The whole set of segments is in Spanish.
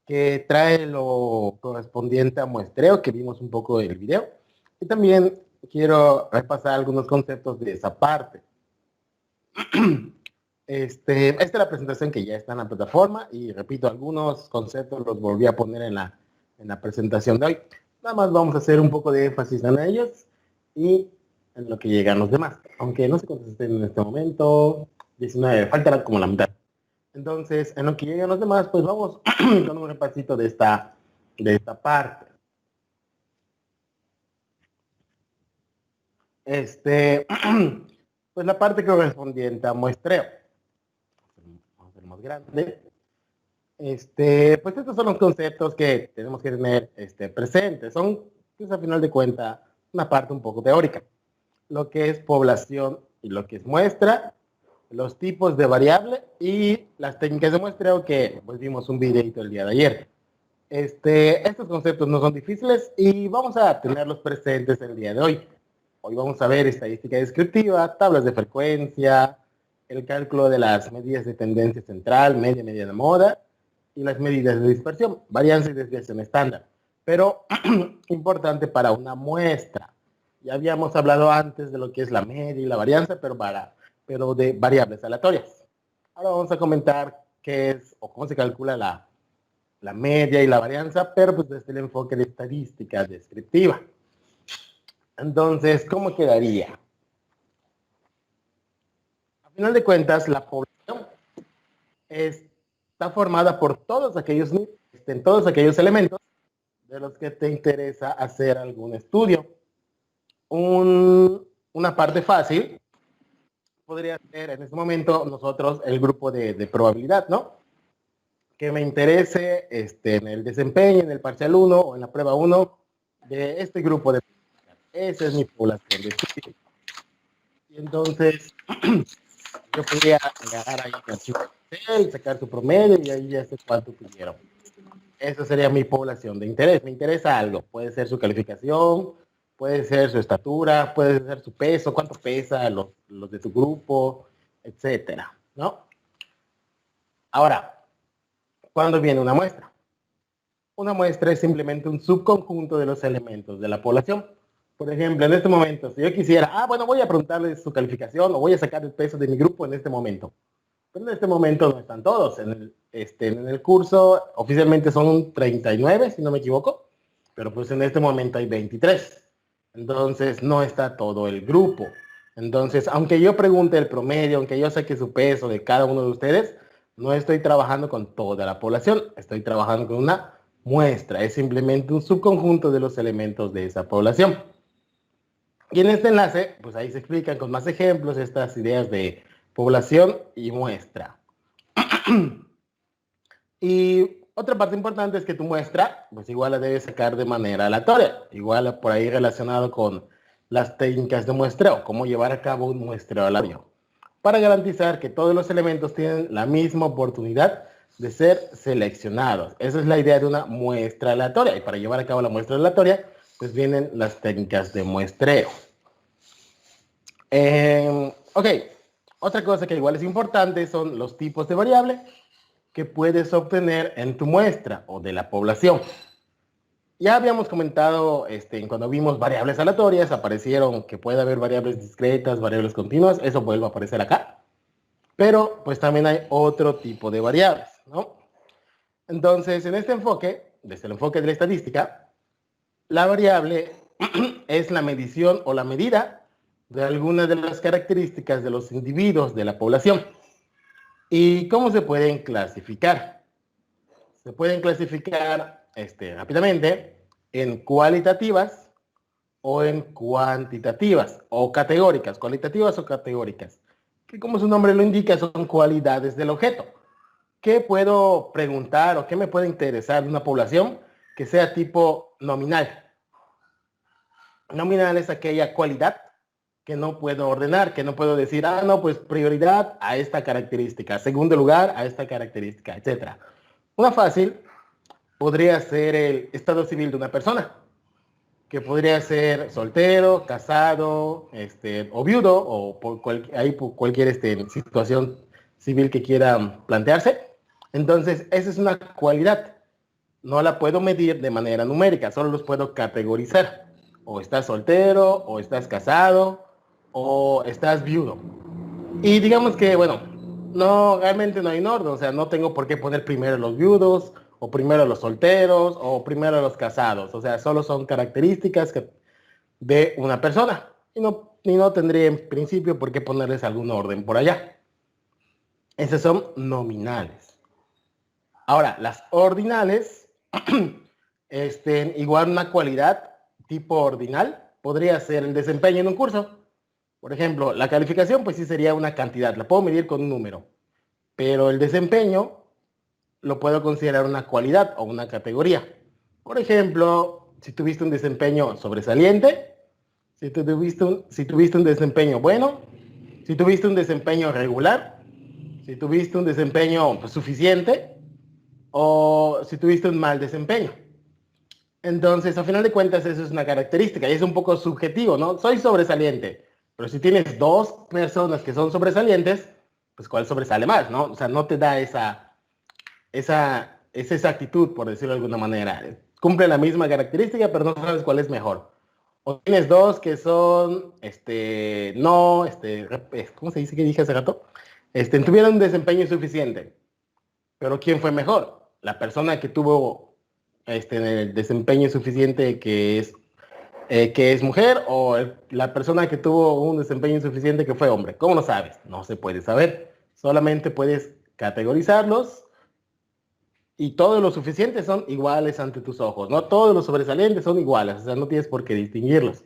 que trae lo correspondiente a muestreo, que vimos un poco en el video. Y también quiero repasar algunos conceptos de esa parte. Esta es la presentación que ya está en la plataforma y repito, algunos conceptos los volví a poner en la presentación de hoy. Nada más vamos a hacer un poco de énfasis en ellos y en lo que llegan los demás. Aunque no sé cuántos estén en este momento, 19, faltará como la mitad. Entonces, en lo que llegan los demás, pues vamos con un repasito de esta parte. Pues la parte correspondiente a muestreo. Vamos a hacer más grande. Pues estos son los conceptos que tenemos que tener presentes. Son, pues a final de cuentas, una parte un poco teórica. Lo que es población y lo que es muestra, los tipos de variable y las técnicas de muestreo que pues, vimos un videito el día de ayer. Estos conceptos no son difíciles y vamos a tenerlos presentes el día de hoy. Hoy vamos a ver estadística descriptiva, tablas de frecuencia, el cálculo de las medidas de tendencia central, media, media de moda y las medidas de dispersión, varianza y desviación estándar. Pero importante para una muestra. Ya habíamos hablado antes de lo que es la media y la varianza, pero de variables aleatorias. Ahora vamos a comentar qué es o cómo se calcula la media y la varianza, pero pues desde el enfoque de estadística descriptiva. Entonces, ¿cómo quedaría? A final de cuentas, la población está formada por todos todos aquellos elementos de los que te interesa hacer algún estudio. Una parte fácil podría ser en este momento nosotros el grupo de probabilidad, ¿no? Que me interese en el desempeño, en el parcial 1 o en la prueba 1 de este grupo de probabilidad. Esa es mi población de estudio. Y entonces, yo podría agarrar ahí el archivo de Excel, sacar su promedio y ahí ya sé cuánto tuvieron. Esa sería mi población de interés. Me interesa algo. Puede ser su calificación, puede ser su estatura, puede ser su peso, cuánto pesa, los de tu grupo, etcétera, ¿no? Ahora, ¿cuándo viene una muestra? Una muestra es simplemente un subconjunto de los elementos de la población. Por ejemplo, en este momento, si yo quisiera, bueno, voy a preguntarle su calificación o voy a sacar el peso de mi grupo en este momento. Pero en este momento no están todos. En el curso oficialmente son 39, si no me equivoco, pero pues en este momento hay 23. Entonces no está todo el grupo. Entonces, aunque yo pregunte el promedio, aunque yo saque su peso de cada uno de ustedes, no estoy trabajando con toda la población, estoy trabajando con una muestra. Es simplemente un subconjunto de los elementos de esa población. Y en este enlace, pues ahí se explican con más ejemplos estas ideas de población y muestra. Y otra parte importante es que tu muestra, pues igual la debes sacar de manera aleatoria, igual por ahí relacionado con las técnicas de muestreo, cómo llevar a cabo un muestreo aleatorio, para garantizar que todos los elementos tienen la misma oportunidad de ser seleccionados. Esa es la idea de una muestra aleatoria, y para llevar a cabo la muestra aleatoria, pues vienen las técnicas de muestreo. Ok, otra cosa que igual es importante son los tipos de variable que puedes obtener en tu muestra o de la población. Ya habíamos comentado cuando vimos variables aleatorias, aparecieron que puede haber variables discretas, variables continuas, eso vuelve a aparecer acá. Pero pues también hay otro tipo de variables, ¿no? Entonces, en este enfoque, desde el enfoque de la estadística, la variable es la medición o la medida de algunas de las características de los individuos de la población. ¿Y cómo se pueden clasificar? Se pueden clasificar rápidamente en cualitativas o en cuantitativas o categóricas, cualitativas o categóricas, que como su nombre lo indica son cualidades del objeto. ¿Qué puedo preguntar o qué me puede interesar de una población que sea tipo nominal? Nominal es aquella cualidad que no puedo ordenar, que no puedo decir, no, pues prioridad a esta característica, segundo lugar a esta característica, etc. Una fácil podría ser el estado civil de una persona, que podría ser soltero, casado, o viudo, o por cualquier situación civil que quieran plantearse. Entonces, esa es una cualidad. no la puedo medir de manera numérica, solo los puedo categorizar. O estás soltero, o estás casado, o estás viudo. Y digamos que, bueno, no, realmente no hay un orden, o sea, no tengo por qué poner primero los viudos, o primero los solteros, o primero los casados, o sea, solo son características de una persona, y no tendría en principio por qué ponerles algún orden por allá. Esas son nominales. Ahora, las ordinales, igual una cualidad tipo ordinal, podría ser el desempeño en un curso. Por ejemplo, la calificación pues sí sería una cantidad, la puedo medir con un número, pero el desempeño lo puedo considerar una cualidad o una categoría. Por ejemplo, si tuviste un desempeño sobresaliente, si tuviste un desempeño bueno, si tuviste un desempeño regular, si tuviste un desempeño pues, suficiente o si tuviste un mal desempeño. Entonces, a final de cuentas, eso es una característica y es un poco subjetivo, ¿no? Soy sobresaliente, pero si tienes dos personas que son sobresalientes, pues ¿cuál sobresale más, no? O sea, no te da esa exactitud, por decirlo de alguna manera. Cumple la misma característica, pero no sabes cuál es mejor. O tienes dos que son, ¿cómo se dice que dije hace rato? Tuvieron un desempeño insuficiente, pero ¿quién fue mejor? La persona que tuvo el desempeño insuficiente que es mujer o la persona que tuvo un desempeño insuficiente que fue hombre. ¿Cómo lo sabes? No se puede saber. Solamente puedes categorizarlos y todos los suficientes son iguales ante tus ojos. No todos los sobresalientes son iguales, o sea, no tienes por qué distinguirlos.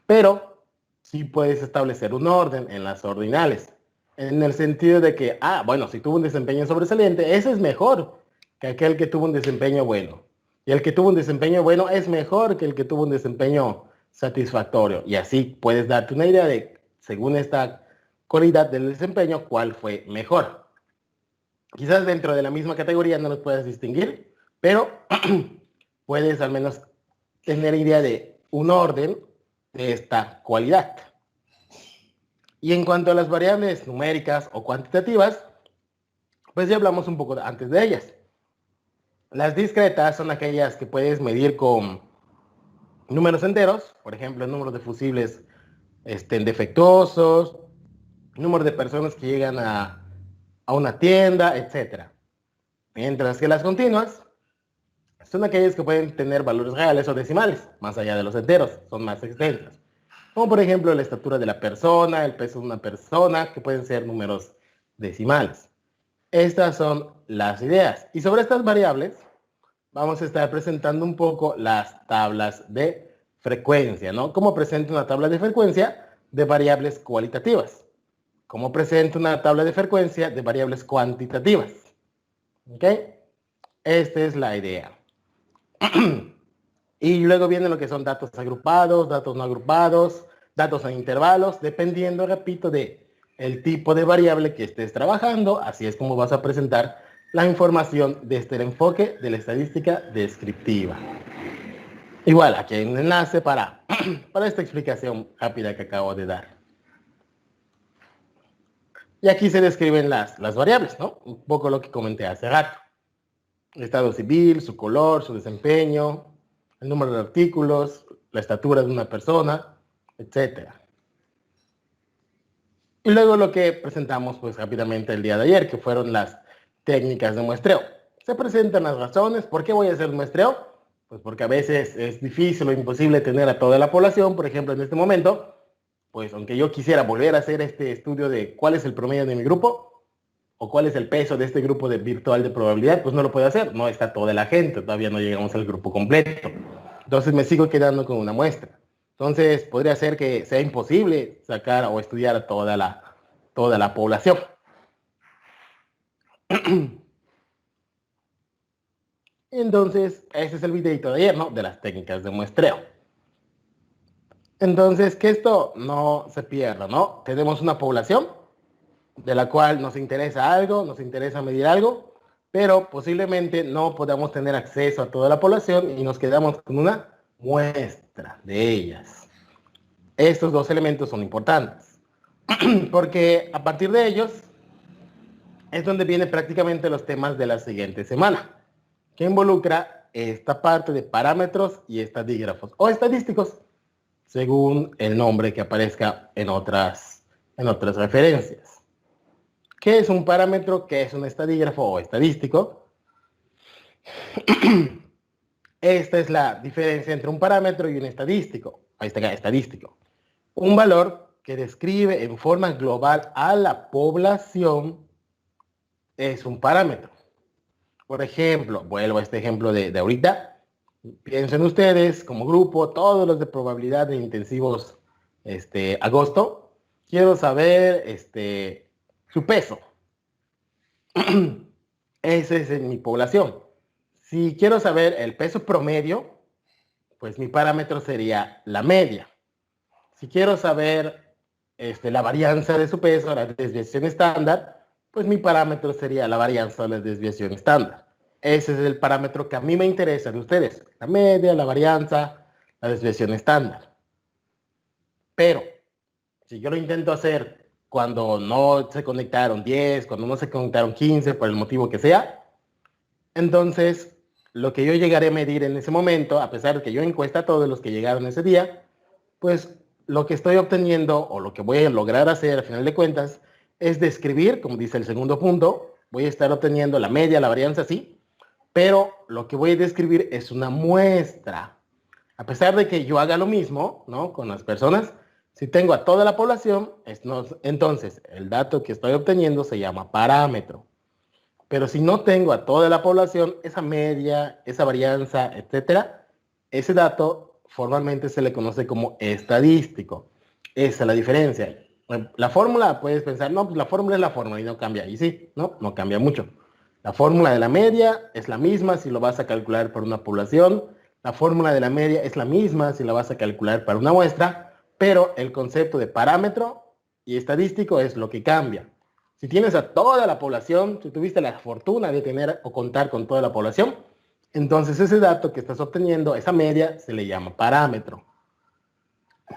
Pero sí puedes establecer un orden en las ordinales, en el sentido de que, bueno, si tuvo un desempeño sobresaliente, ese es mejor que aquel que tuvo un desempeño bueno. Y el que tuvo un desempeño bueno es mejor que el que tuvo un desempeño satisfactorio. Y así puedes darte una idea de, según esta cualidad del desempeño, cuál fue mejor. Quizás dentro de la misma categoría no los puedas distinguir, pero puedes al menos tener idea de un orden de esta cualidad. Y en cuanto a las variables numéricas o cuantitativas, pues ya hablamos un poco antes de ellas. Las discretas son aquellas que puedes medir con números enteros, por ejemplo, el número de fusibles defectuosos, número de personas que llegan a una tienda, etc. Mientras que las continuas son aquellas que pueden tener valores reales o decimales, más allá de los enteros, son más extensas. Como por ejemplo la estatura de la persona, el peso de una persona, que pueden ser números decimales. Estas son las ideas. Y sobre estas variables vamos a estar presentando un poco las tablas de frecuencia, ¿no? ¿Cómo presento una tabla de frecuencia de variables cualitativas? ¿Cómo presento una tabla de frecuencia de variables cuantitativas? ¿Ok? Esta es la idea. Y luego viene lo que son datos agrupados, datos no agrupados, datos en intervalos, dependiendo, repito, de el tipo de variable que estés trabajando. Así es como vas a presentar la información desde el enfoque de la estadística descriptiva. Igual, aquí hay un enlace para esta explicación rápida que acabo de dar. Y aquí se describen las variables, ¿no? Un poco lo que comenté hace rato. El estado civil, su color, su desempeño, el número de artículos, la estatura de una persona, etc. Y luego lo que presentamos pues rápidamente el día de ayer, que fueron las técnicas de muestreo. Se presentan las razones. ¿Por qué voy a hacer muestreo? Pues porque a veces es difícil o imposible tener a toda la población. Por ejemplo, en este momento, pues aunque yo quisiera volver a hacer este estudio de cuál es el promedio de mi grupo o cuál es el peso de este grupo de virtual de probabilidad, pues no lo puedo hacer. No está toda la gente, todavía no llegamos al grupo completo. Entonces me sigo quedando con una muestra. Entonces podría ser que sea imposible sacar o estudiar a toda la población. Entonces, ese es el videito de ayer, ¿no? De las técnicas de muestreo. Entonces, que esto no se pierda, ¿no? Tenemos una población de la cual nos interesa algo, nos interesa medir algo, pero posiblemente no podamos tener acceso a toda la población y nos quedamos con una muestra de ellas. Estos dos elementos son importantes, porque a partir de ellos es donde vienen prácticamente los temas de la siguiente semana, que involucra esta parte de parámetros y estadígrafos o estadísticos, según el nombre que aparezca en otras referencias. ¿Qué es un parámetro? ¿Qué es un estadígrafo o estadístico? Esta es la diferencia entre un parámetro y un estadístico. Ahí está, estadístico. Un valor que describe en forma global a la población es un parámetro. Por ejemplo, vuelvo a este ejemplo de ahorita. Piensen ustedes, como grupo, todos los de probabilidad de intensivos agosto. Quiero saber su peso. Ese es en mi población. Si quiero saber el peso promedio, pues mi parámetro sería la media. Si quiero saber la varianza de su peso, la desviación estándar, pues mi parámetro sería la varianza o la desviación estándar. Ese es el parámetro que a mí me interesa de ustedes. La media, la varianza, la desviación estándar. Pero, si yo lo intento hacer cuando no se conectaron 10, cuando no se conectaron 15, por el motivo que sea, entonces lo que yo llegaré a medir en ese momento, a pesar de que yo encuesta a todos los que llegaron ese día, pues lo que estoy obteniendo o lo que voy a lograr hacer al final de cuentas es describir, como dice el segundo punto, voy a estar obteniendo la media, la varianza, sí, pero lo que voy a describir es una muestra. A pesar de que yo haga lo mismo, ¿no? Con las personas, si tengo a toda la población, entonces el dato que estoy obteniendo se llama parámetro. Pero si no tengo a toda la población, esa media, esa varianza, etcétera, ese dato formalmente se le conoce como estadístico. Esa es la diferencia. La fórmula, puedes pensar, no, pues la fórmula es la fórmula y no cambia. Y sí, no cambia mucho. La fórmula de la media es la misma si lo vas a calcular por una población. La fórmula de la media es la misma si la vas a calcular para una muestra, pero el concepto de parámetro y estadístico es lo que cambia. Si tienes a toda la población, si tuviste la fortuna de tener o contar con toda la población, entonces ese dato que estás obteniendo, esa media, se le llama parámetro.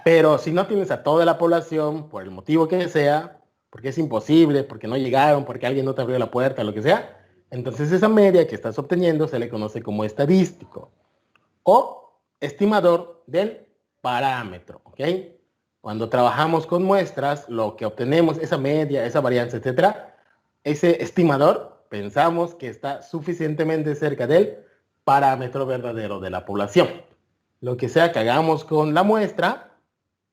Pero si no tienes a toda la población, por el motivo que sea, porque es imposible, porque no llegaron, porque alguien no te abrió la puerta, lo que sea, entonces esa media que estás obteniendo se le conoce como estadístico o estimador del parámetro, ¿ok? Cuando trabajamos con muestras, lo que obtenemos, esa media, esa varianza, etcétera, ese estimador, pensamos que está suficientemente cerca del parámetro verdadero de la población. Lo que sea que hagamos con la muestra,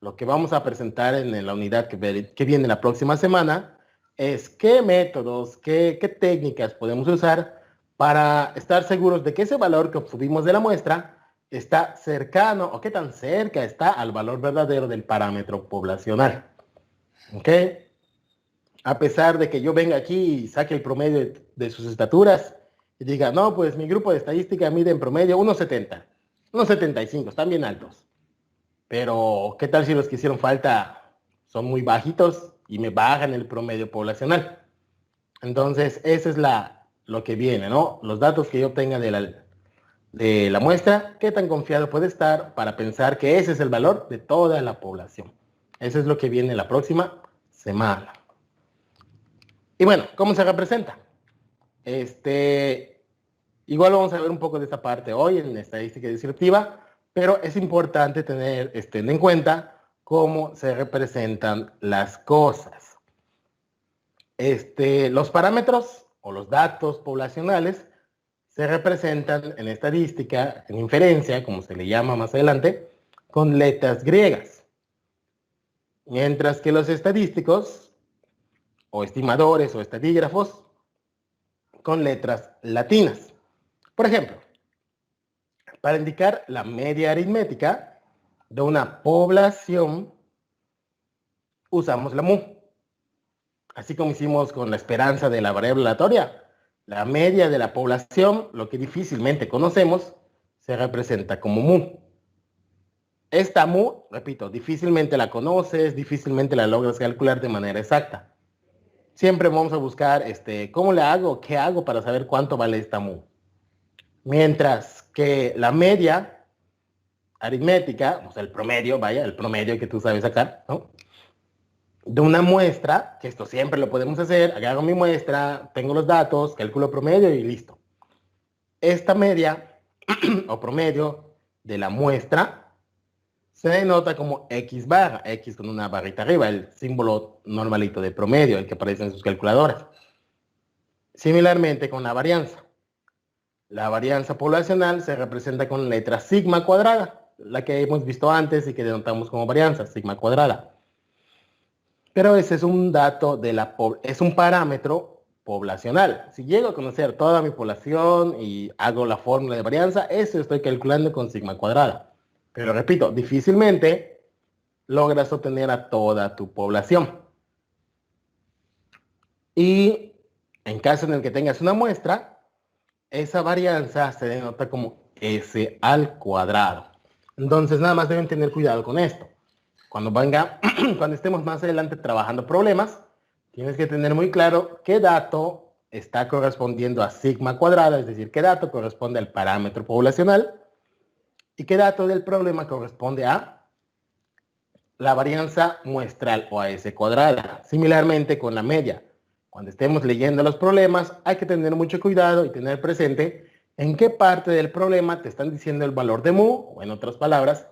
lo que vamos a presentar en la unidad que viene la próxima semana, es qué métodos, qué técnicas podemos usar para estar seguros de que ese valor que obtuvimos de la muestra está cercano o qué tan cerca está al valor verdadero del parámetro poblacional. ¿Ok? A pesar de que yo venga aquí y saque el promedio de sus estaturas y diga, no, pues mi grupo de estadística mide en promedio 1,70, 1,75, están bien altos. Pero, ¿qué tal si los que hicieron falta son muy bajitos y me bajan el promedio poblacional? Entonces, eso es lo que viene, ¿no? Los datos que yo obtenga de la muestra, qué tan confiado puede estar para pensar que ese es el valor de toda la población. Eso es lo que viene la próxima semana. Y bueno, ¿cómo se representa? Igual vamos a ver un poco de esta parte hoy en estadística descriptiva, pero es importante tener en cuenta cómo se representan las cosas. Los parámetros o los datos poblacionales se representan en estadística, en inferencia, como se le llama más adelante, con letras griegas. Mientras que los estadísticos, o estimadores o estadígrafos, con letras latinas. Por ejemplo, para indicar la media aritmética de una población, usamos la mu. Así como hicimos con la esperanza de la variable aleatoria. La media de la población, lo que difícilmente conocemos, se representa como mu. Esta mu, repito, difícilmente la conoces, difícilmente la logras calcular de manera exacta. Siempre vamos a buscar cómo le hago, qué hago para saber cuánto vale esta mu. Mientras que la media aritmética, o sea, el promedio, vaya, el promedio que tú sabes sacar, ¿no? De una muestra, que esto siempre lo podemos hacer, agarro mi muestra, tengo los datos, calculo promedio y listo. Esta media o promedio de la muestra se denota como X barra, X con una barrita arriba, el símbolo normalito de promedio, el que aparece en sus calculadoras. Similarmente con la varianza. La varianza poblacional se representa con la letra sigma cuadrada, la que hemos visto antes y que denotamos como varianza, sigma cuadrada. Pero ese es un dato es un parámetro poblacional. Si llego a conocer toda mi población y hago la fórmula de varianza, eso estoy calculando con sigma cuadrada. Pero repito, difícilmente logras obtener a toda tu población. Y en caso en el que tengas una muestra, esa varianza se denota como S al cuadrado. Entonces, nada más deben tener cuidado con esto. Cuando estemos más adelante trabajando problemas, tienes que tener muy claro qué dato está correspondiendo a sigma cuadrada, es decir, qué dato corresponde al parámetro poblacional y qué dato del problema corresponde a la varianza muestral o a S cuadrada. Similarmente con la media. Cuando estemos leyendo los problemas, hay que tener mucho cuidado y tener presente en qué parte del problema te están diciendo el valor de mu, o en otras palabras,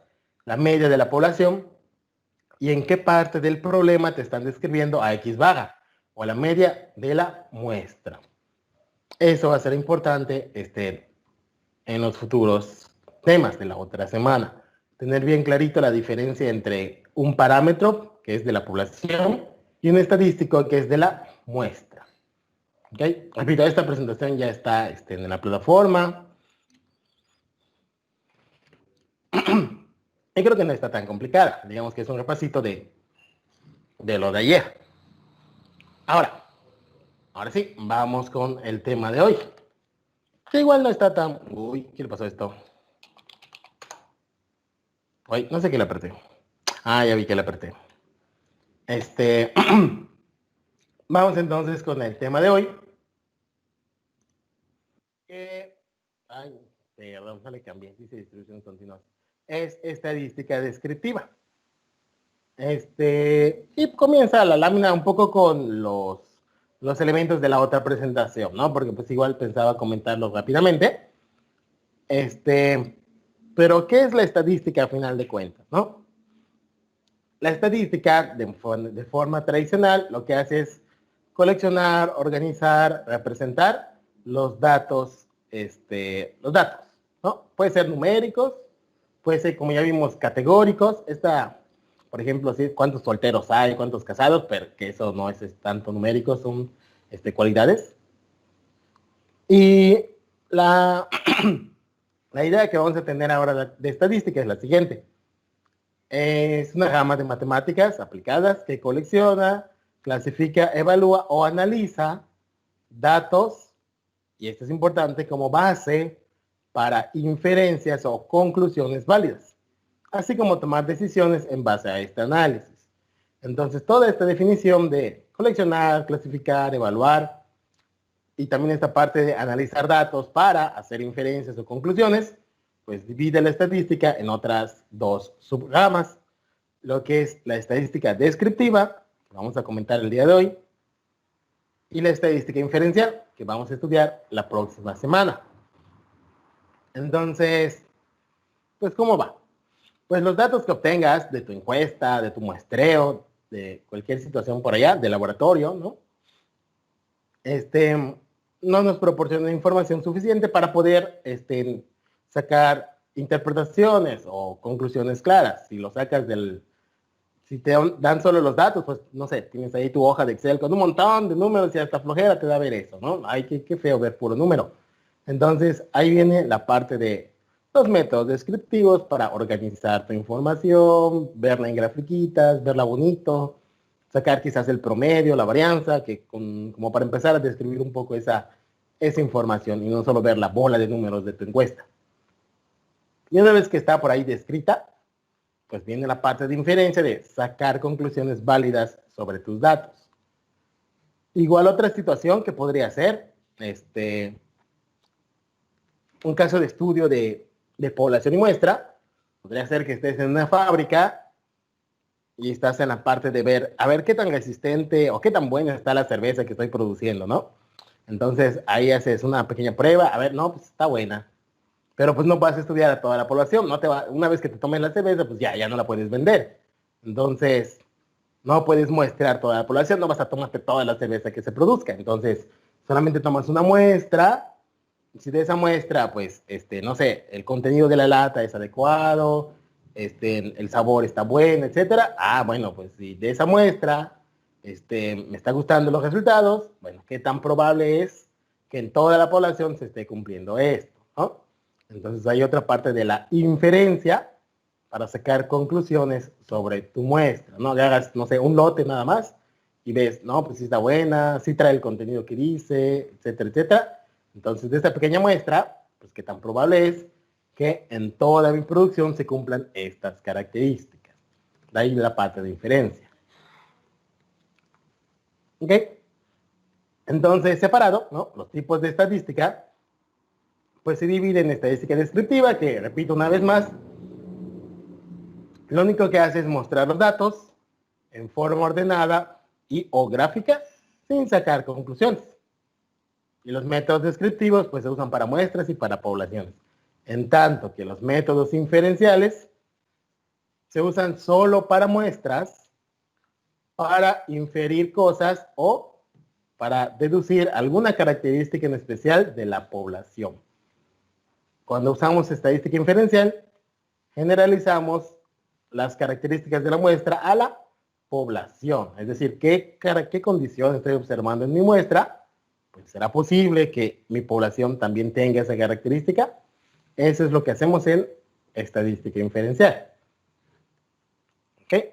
la media de la población, y en qué parte del problema te están describiendo a X baja, o la media de la muestra. Eso va a ser importante en los futuros temas de la otra semana. Tener bien clarito la diferencia entre un parámetro, que es de la población, y un estadístico, que es de la muestra. ¿Okay? Repito, esta presentación ya está en la plataforma. Y creo que no está tan complicada. Digamos que es un repasito de lo de ayer. Ahora sí, vamos con el tema de hoy. Que igual no está tan... Uy, ¿qué le pasó a esto? Uy, no sé qué le apreté. Ah, ya vi que le apreté. Vamos entonces con el tema de hoy. Ay, perdón, no le cambié. Dice distribución continua. Es estadística descriptiva. Y comienza la lámina un poco con los elementos de la otra presentación, ¿no? Porque pues igual pensaba comentarlo rápidamente. Pero ¿qué es la estadística a final de cuentas, no? La estadística, de forma tradicional, lo que hace es coleccionar, organizar, representar los datos, ¿no? Puede ser numéricos, puede ser, como ya vimos, categóricos. Por ejemplo, ¿sí? Cuántos solteros hay, cuántos casados, pero que eso no es tanto numérico, son cualidades. Y la, la idea que vamos a tener ahora de estadística es la siguiente. Es una rama de matemáticas aplicadas que colecciona, clasifica, evalúa o analiza datos, y esto es importante, como base para inferencias o conclusiones válidas, así como tomar decisiones en base a este análisis. Entonces, toda esta definición de coleccionar, clasificar, evaluar, y también esta parte de analizar datos para hacer inferencias o conclusiones, pues divide la estadística en otras dos subramas, lo que es la estadística descriptiva, que vamos a comentar el día de hoy, y la estadística inferencial, que vamos a estudiar la próxima semana. Entonces, pues, ¿cómo va? Pues los datos que obtengas de tu encuesta, de tu muestreo, de cualquier situación por allá, de laboratorio, ¿no? No nos proporciona información suficiente para poder sacar interpretaciones o conclusiones claras. Si te dan solo los datos, pues no sé, tienes ahí tu hoja de Excel con un montón de números y hasta flojera te da ver eso, ¿no? Ay, qué feo ver puro número. Entonces, ahí viene la parte de los métodos descriptivos para organizar tu información, verla en grafiquitas, verla bonito, sacar quizás el promedio, la varianza, como para empezar a describir un poco esa información y no solo ver la bola de números de tu encuesta. Y una vez que está por ahí descrita, pues viene la parte de inferencia, de sacar conclusiones válidas sobre tus datos. Igual otra situación que podría ser, un caso de estudio de población y muestra, podría ser que estés en una fábrica y estás en la parte de ver, a ver qué tan resistente o qué tan buena está la cerveza que estoy produciendo, ¿no? Entonces ahí haces una pequeña prueba, a ver, no, pues está buena. Pero pues no vas a estudiar a toda la población, no te va, una vez que te tomes la cerveza, pues ya no la puedes vender. Entonces, no puedes muestrear toda la población, no vas a tomarte toda la cerveza que se produzca. Entonces, solamente tomas una muestra. Si de esa muestra, pues, no sé, el contenido de la lata es adecuado, el sabor está bueno, etcétera. Ah, bueno, pues si de esa muestra, me está gustando los resultados, bueno, ¿qué tan probable es que en toda la población se esté cumpliendo esto, ¿no? Entonces hay otra parte de la inferencia para sacar conclusiones sobre tu muestra, ¿no? Le hagas, no sé, un lote nada más y ves, no, pues sí está buena, sí trae el contenido que dice, etcétera, etcétera. Entonces, de esta pequeña muestra, pues qué tan probable es que en toda mi producción se cumplan estas características. De ahí la parte de inferencia. ¿Ok? Entonces, separado, ¿no? Los tipos de estadística, pues se dividen en estadística descriptiva, que repito una vez más, lo único que hace es mostrar los datos en forma ordenada y o gráfica sin sacar conclusiones. Y los métodos descriptivos pues se usan para muestras y para poblaciones. En tanto que los métodos inferenciales se usan solo para muestras, para inferir cosas o para deducir alguna característica en especial de la población. Cuando usamos estadística inferencial, generalizamos las características de la muestra a la población. Es decir, qué condiciones estoy observando en mi muestra, pues será posible que mi población también tenga esa característica. Eso es lo que hacemos en estadística inferencial. ¿Ok?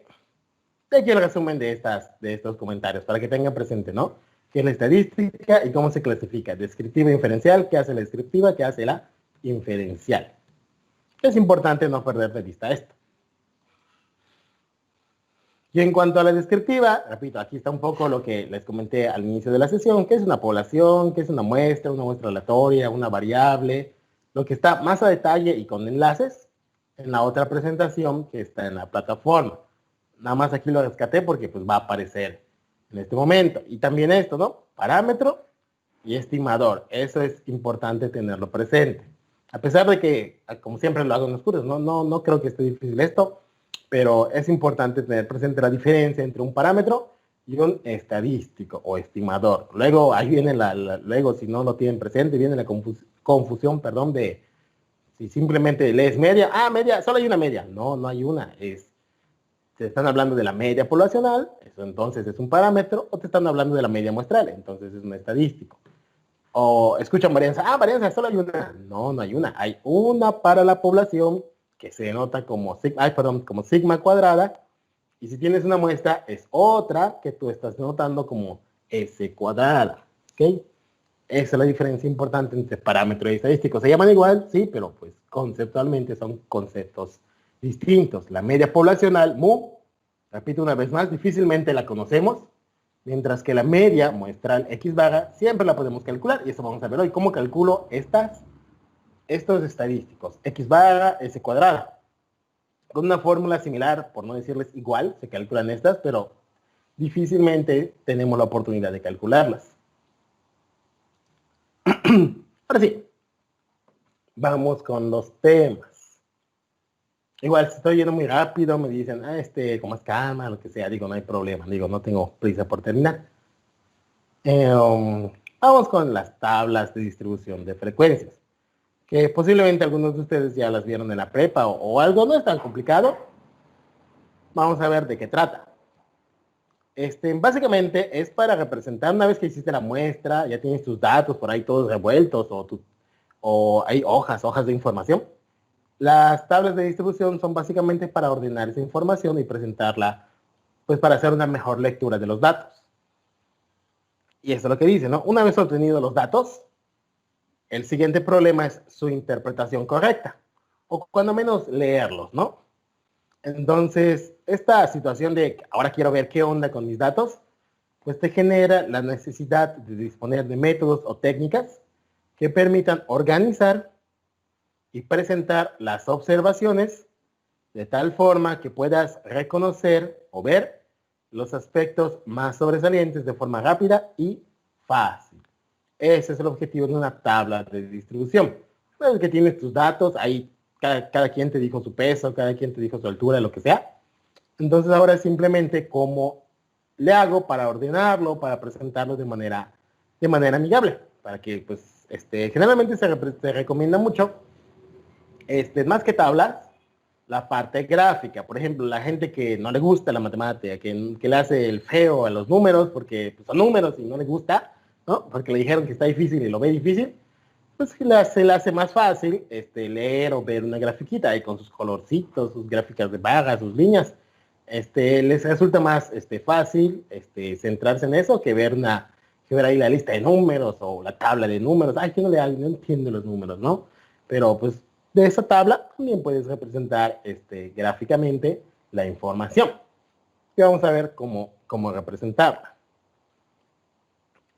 Y aquí el resumen de estos comentarios, para que tengan presente, ¿no? ¿Qué es la estadística y cómo se clasifica? Descriptiva e inferencial, ¿qué hace la descriptiva? ¿Qué hace la inferencial? Es importante no perder de vista esto. Y en cuanto a la descriptiva, repito, aquí está un poco lo que les comenté al inicio de la sesión, qué es una población, qué es una muestra aleatoria, una variable, lo que está más a detalle y con enlaces en la otra presentación que está en la plataforma. Nada más aquí lo rescaté porque pues va a aparecer en este momento. Y también esto, ¿no? Parámetro y estimador. Eso es importante tenerlo presente. A pesar de que, como siempre lo hago en los cursos, no creo que esté difícil esto, pero es importante tener presente la diferencia entre un parámetro y un estadístico o estimador. Luego, ahí viene luego, si no lo tienen presente, viene la confusión, perdón, de si simplemente lees media, media, solo hay una media. No hay una, te están hablando de la media poblacional, eso entonces es un parámetro, o te están hablando de la media muestral, entonces es un estadístico. O escuchan varianza, varianza, solo hay una. No hay una, hay una para la población que se denota como sigma cuadrada, y si tienes una muestra es otra que tú estás notando como S cuadrada, ¿ok? Esa es la diferencia importante entre parámetro y estadístico. Se llaman igual, sí, pero pues conceptualmente son conceptos distintos. La media poblacional, mu, repito una vez más, difícilmente la conocemos, mientras que la media muestral X baja siempre la podemos calcular, y eso vamos a ver hoy. ¿Cómo calculo estos estadísticos? X baja, S cuadrada. Con una fórmula similar, por no decirles igual, se calculan estas, pero difícilmente tenemos la oportunidad de calcularlas. Ahora sí, vamos con los temas. Igual, si estoy yendo muy rápido, me dicen, con más calma, lo que sea, digo, no hay problema, digo, no tengo prisa por terminar. Vamos con las tablas de distribución de frecuencias, que posiblemente algunos de ustedes ya las vieron en la prepa o algo, no es tan complicado. Vamos a ver de qué trata. Básicamente es para representar, una vez que hiciste la muestra, ya tienes tus datos por ahí todos revueltos o hay hojas de información. Las tablas de distribución son básicamente para ordenar esa información y presentarla, pues para hacer una mejor lectura de los datos. Y eso es lo que dice, ¿no? Una vez obtenidos los datos, el siguiente problema es su interpretación correcta, o cuando menos leerlos, ¿no? Entonces, esta situación de ahora quiero ver qué onda con mis datos, pues te genera la necesidad de disponer de métodos o técnicas que permitan organizar y presentar las observaciones de tal forma que puedas reconocer o ver los aspectos más sobresalientes de forma rápida y fácil. Ese es el objetivo de una tabla de distribución. pues, que tienes tus datos, ahí cada quien te dijo su peso, cada quien te dijo su altura, lo que sea. Entonces ahora es simplemente cómo le hago para ordenarlo, para presentarlo de manera amigable, para que pues generalmente se recomienda mucho, más que tablas, la parte gráfica. Por ejemplo, la gente que no le gusta la matemática, que le hace el feo a los números, porque pues, son números y no le gusta, ¿no? Porque le dijeron que está difícil y lo ve difícil, pues se le hace más fácil leer o ver una grafiquita ahí con sus colorcitos, sus gráficas de barras, sus líneas. Les resulta más fácil centrarse en eso que ver ahí la lista de números o la tabla de números. Ay, que no entiendo los números, ¿no? Pero pues de esa tabla también puedes representar gráficamente la información. Y vamos a ver cómo representarla.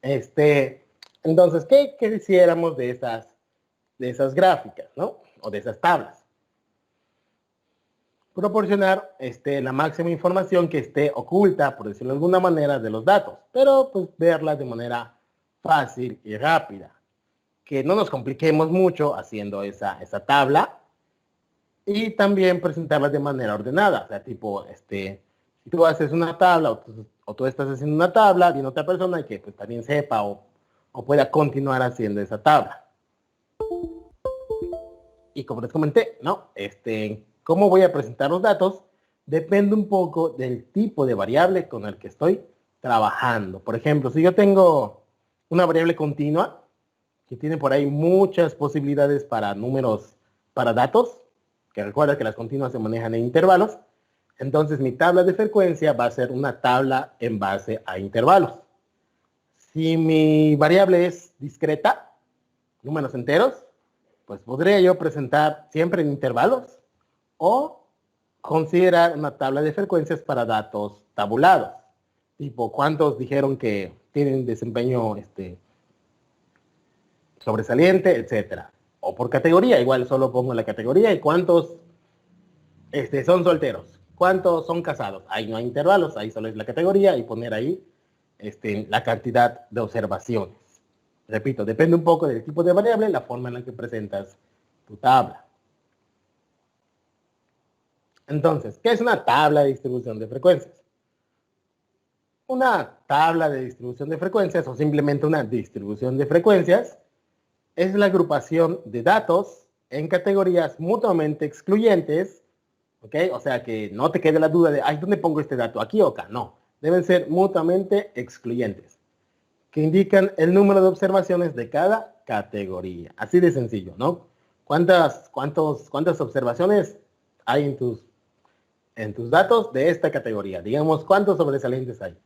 Entonces, ¿qué hiciéramos de esas gráficas, ¿no? O de esas tablas? Proporcionar la máxima información que esté oculta, por decirlo de alguna manera, de los datos, pero pues verla de manera fácil y rápida. Que no nos compliquemos mucho haciendo esa tabla y también presentarla de manera ordenada. O sea, tipo, si tú haces una tabla o tú estás haciendo una tabla, viene otra persona que pues también sepa o pueda continuar haciendo esa tabla. Y como les comenté, ¿no? ¿Cómo voy a presentar los datos? Depende un poco del tipo de variable con el que estoy trabajando. Por ejemplo, si yo tengo una variable continua, que tiene por ahí muchas posibilidades para números, para datos, que recuerda que las continuas se manejan en intervalos, entonces mi tabla de frecuencia va a ser una tabla en base a intervalos. Si mi variable es discreta, números enteros, pues podría yo presentar siempre en intervalos o considerar una tabla de frecuencias para datos tabulados, tipo cuántos dijeron que tienen desempeño sobresaliente, etcétera. O por categoría, igual solo pongo la categoría y cuántos son solteros, cuántos son casados. Ahí no hay intervalos, ahí solo es la categoría y poner ahí la cantidad de observaciones. Repito, depende un poco del tipo de variable, la forma en la que presentas tu tabla. Entonces, ¿qué es una tabla de distribución de frecuencias? Una tabla de distribución de frecuencias o simplemente una distribución de frecuencias es la agrupación de datos en categorías mutuamente excluyentes, ¿ok? O sea, que no te quede la duda de, ay, ¿dónde pongo este dato? ¿Aquí o acá? No, deben ser mutuamente excluyentes, que indican el número de observaciones de cada categoría. Así de sencillo, ¿no? ¿Cuántas observaciones hay en tus datos de esta categoría? Digamos, ¿cuántos sobresalientes hay?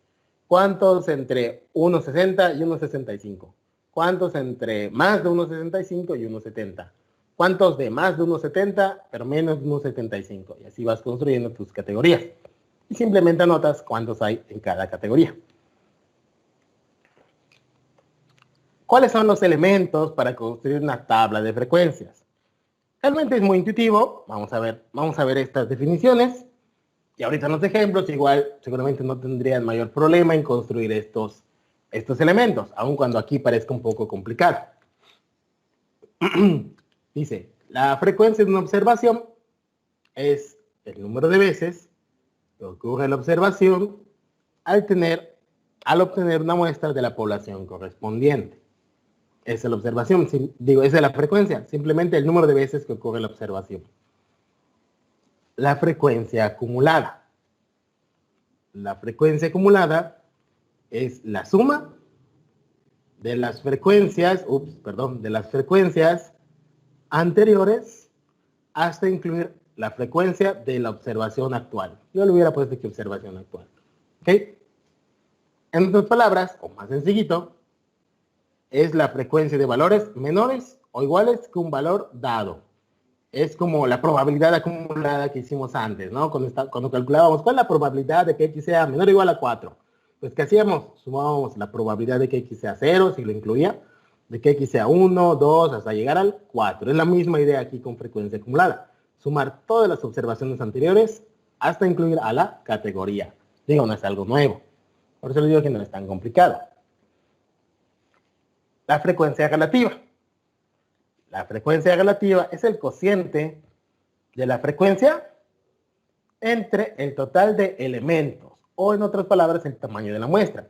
¿Cuántos entre 1,60 y 1,65? ¿Cuántos entre más de 1,65 y 1,70? ¿Cuántos de más de 1,70 pero menos de 1,75? Y así vas construyendo tus categorías. Y simplemente anotas cuántos hay en cada categoría. ¿Cuáles son los elementos para construir una tabla de frecuencias? Realmente es muy intuitivo. Vamos a ver estas definiciones. Y ahorita en los ejemplos, igual seguramente no tendrían mayor problema en construir estos elementos, aun cuando aquí parezca un poco complicado. Dice, la frecuencia de una observación es el número de veces que ocurre la observación al obtener una muestra de la población correspondiente. Esa es la observación, esa es la frecuencia, simplemente el número de veces que ocurre la observación. La frecuencia acumulada. La frecuencia acumulada es la suma de las frecuencias, anteriores hasta incluir la frecuencia de la observación actual. Yo le hubiera puesto aquí observación actual. ¿Ok? En otras palabras, o más sencillito, es la frecuencia de valores menores o iguales que un valor dado. Es como la probabilidad acumulada que hicimos antes, ¿no? Cuando calculábamos cuál es la probabilidad de que X sea menor o igual a 4. Pues, ¿qué hacíamos? Sumábamos la probabilidad de que X sea 0, si lo incluía, de que X sea 1, 2, hasta llegar al 4. Es la misma idea aquí con frecuencia acumulada. Sumar todas las observaciones anteriores hasta incluir a la categoría. Digo, no es algo nuevo. Por eso les digo que no es tan complicado. La frecuencia relativa. La frecuencia relativa es el cociente de la frecuencia entre el total de elementos, o en otras palabras, el tamaño de la muestra.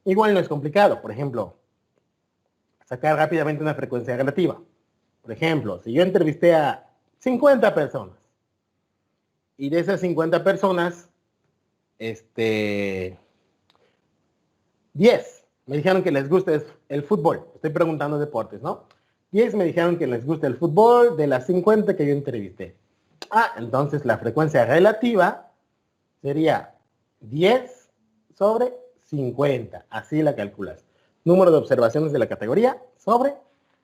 Igual no es complicado. Por ejemplo, sacar rápidamente una frecuencia relativa. Por ejemplo, si yo entrevisté a 50 personas y de esas 50 personas, 10 me dijeron que les gusta el fútbol. Estoy preguntando deportes, ¿no? 10 me dijeron que les gusta el fútbol de las 50 que yo entrevisté. Entonces la frecuencia relativa sería 10 sobre 50. Así la calculas. Número de observaciones de la categoría sobre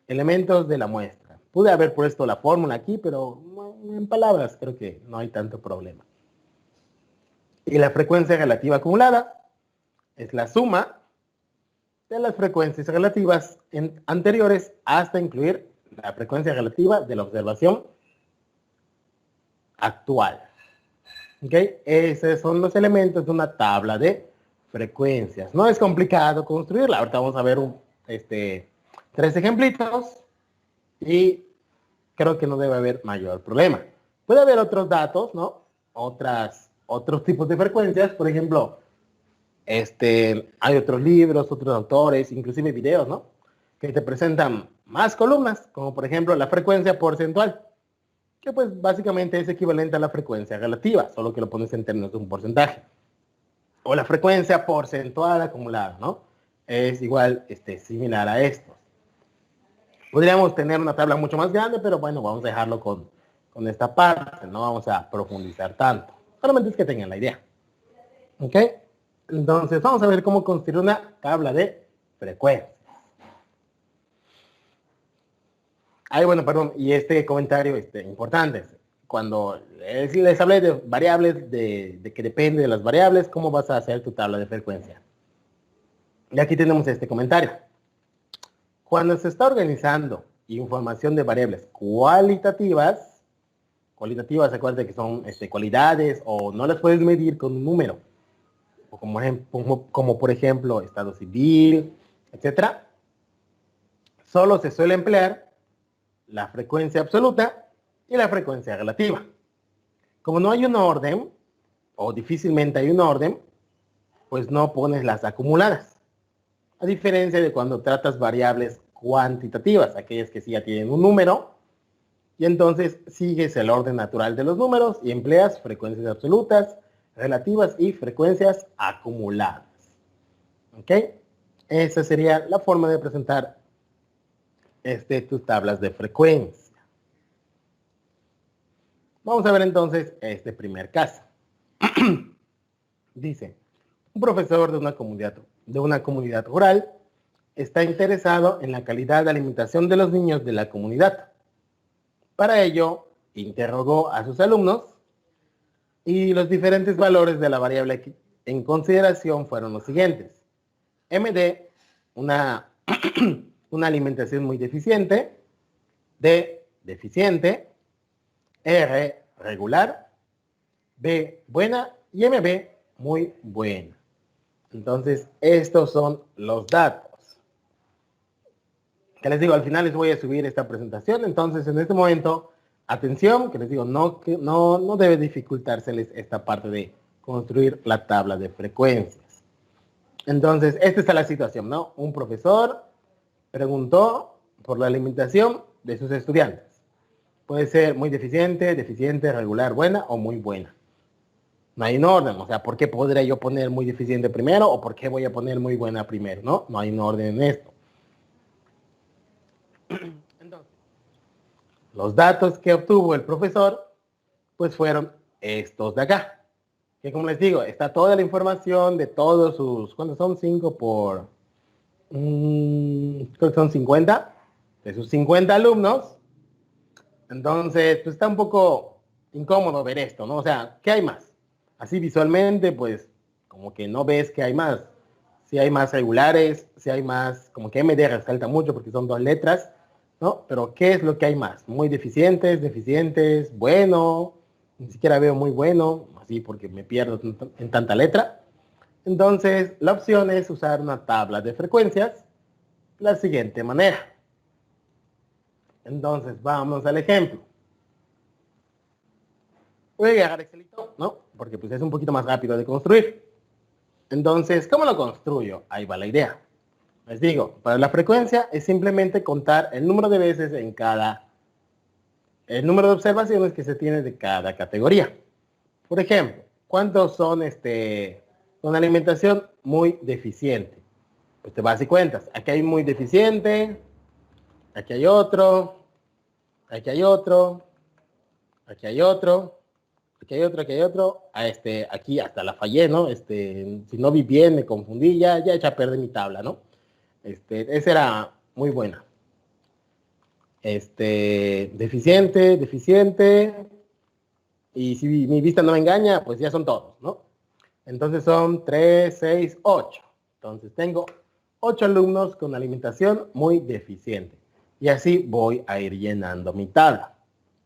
elementos de la muestra. Pude haber puesto la fórmula aquí, pero en palabras creo que no hay tanto problema. Y la frecuencia relativa acumulada es la suma de las frecuencias relativas anteriores hasta incluir la frecuencia relativa de la observación actual. ¿Ok? Esos son los elementos de una tabla de frecuencias. No es complicado construirla. Ahorita vamos a ver 3 ejemplitos y creo que no debe haber mayor problema. Puede haber otros datos, ¿no? Otros tipos de frecuencias. Por ejemplo, hay otros libros, otros autores, inclusive videos, ¿no? Que te presentan más columnas, como por ejemplo la frecuencia porcentual, que pues básicamente es equivalente a la frecuencia relativa, solo que lo pones en términos de un porcentaje. O la frecuencia porcentual acumulada, ¿no? Es igual, similar a esto. Podríamos tener una tabla mucho más grande, pero bueno, vamos a dejarlo con esta parte, no vamos a profundizar tanto. Solamente es que tengan la idea. ¿Ok? Entonces, vamos a ver cómo construir una tabla de frecuencias. Bueno, perdón, y este comentario importante. Cuando les hablé de variables, de que depende de las variables, ¿cómo vas a hacer tu tabla de frecuencia? Y aquí tenemos este comentario. Cuando se está organizando información de variables cualitativas, acuérdate que son cualidades o no las puedes medir con un número, o como por ejemplo estado civil, etcétera, solo se suele emplear la frecuencia absoluta y la frecuencia relativa. Como no hay un orden, o difícilmente hay un orden, pues no pones las acumuladas. A diferencia de cuando tratas variables cuantitativas, aquellas que sí ya tienen un número, y entonces sigues el orden natural de los números y empleas frecuencias absolutas, relativas y frecuencias acumuladas. ¿Ok? Esa sería la forma de presentar tus tablas de frecuencia. Vamos a ver entonces este primer caso. Dice, un profesor de una comunidad rural está interesado en la calidad de alimentación de los niños de la comunidad. Para ello, interrogó a sus alumnos y los diferentes valores de la variable en consideración fueron los siguientes. MD, una alimentación muy deficiente. D, deficiente. R, regular. B, buena. Y MB, muy buena. Entonces, estos son los datos. Que les digo, al final les voy a subir esta presentación. Entonces, en este momento, atención, que les digo, no debe dificultárseles esta parte de construir la tabla de frecuencias. Entonces, esta es la situación, ¿no? Un profesor preguntó por la alimentación de sus estudiantes. Puede ser muy deficiente, regular, buena o muy buena. No hay un orden, o sea, ¿por qué podría yo poner muy deficiente primero o por qué voy a poner muy buena primero? No hay un orden en esto. Entonces, los datos que obtuvo el profesor, pues fueron estos de acá. Que como les digo, está toda la información de todos sus, ¿cuántos son? 5 por, creo que son 50, de sus 50 alumnos. Entonces, pues está un poco incómodo ver esto, ¿no? O sea, ¿qué hay más? Así visualmente, pues, como que no ves que hay más. Si hay más regulares, si hay más, como que MD resalta mucho porque son 2 letras, ¿no? Pero ¿qué es lo que hay más? Muy deficientes, bueno, ni siquiera veo muy bueno, así porque me pierdo en tanta letra. Entonces, la opción es usar una tabla de frecuencias de la siguiente manera. Entonces, vamos al ejemplo. Voy a agarrar Excelito, ¿no? Porque pues es un poquito más rápido de construir. Entonces, ¿cómo lo construyo? Ahí va la idea. Les digo, para la frecuencia es simplemente contar el número de veces el número de observaciones que se tiene de cada categoría. Por ejemplo, ¿cuántos son con alimentación muy deficiente? Pues te vas y cuentas. Aquí hay muy deficiente, aquí hay otro, aquí hay otro, aquí hay otro, aquí hay otro, aquí hay otro. Aquí hasta la fallé, ¿no? Si no vi bien, me confundí, ya eché a perder mi tabla, ¿no? Esa era muy buena. Deficiente, deficiente. Y si mi vista no me engaña, pues ya son todos, ¿no? Entonces son 3, 6, 8. Entonces tengo 8 alumnos con alimentación muy deficiente. Y así voy a ir llenando mi tabla,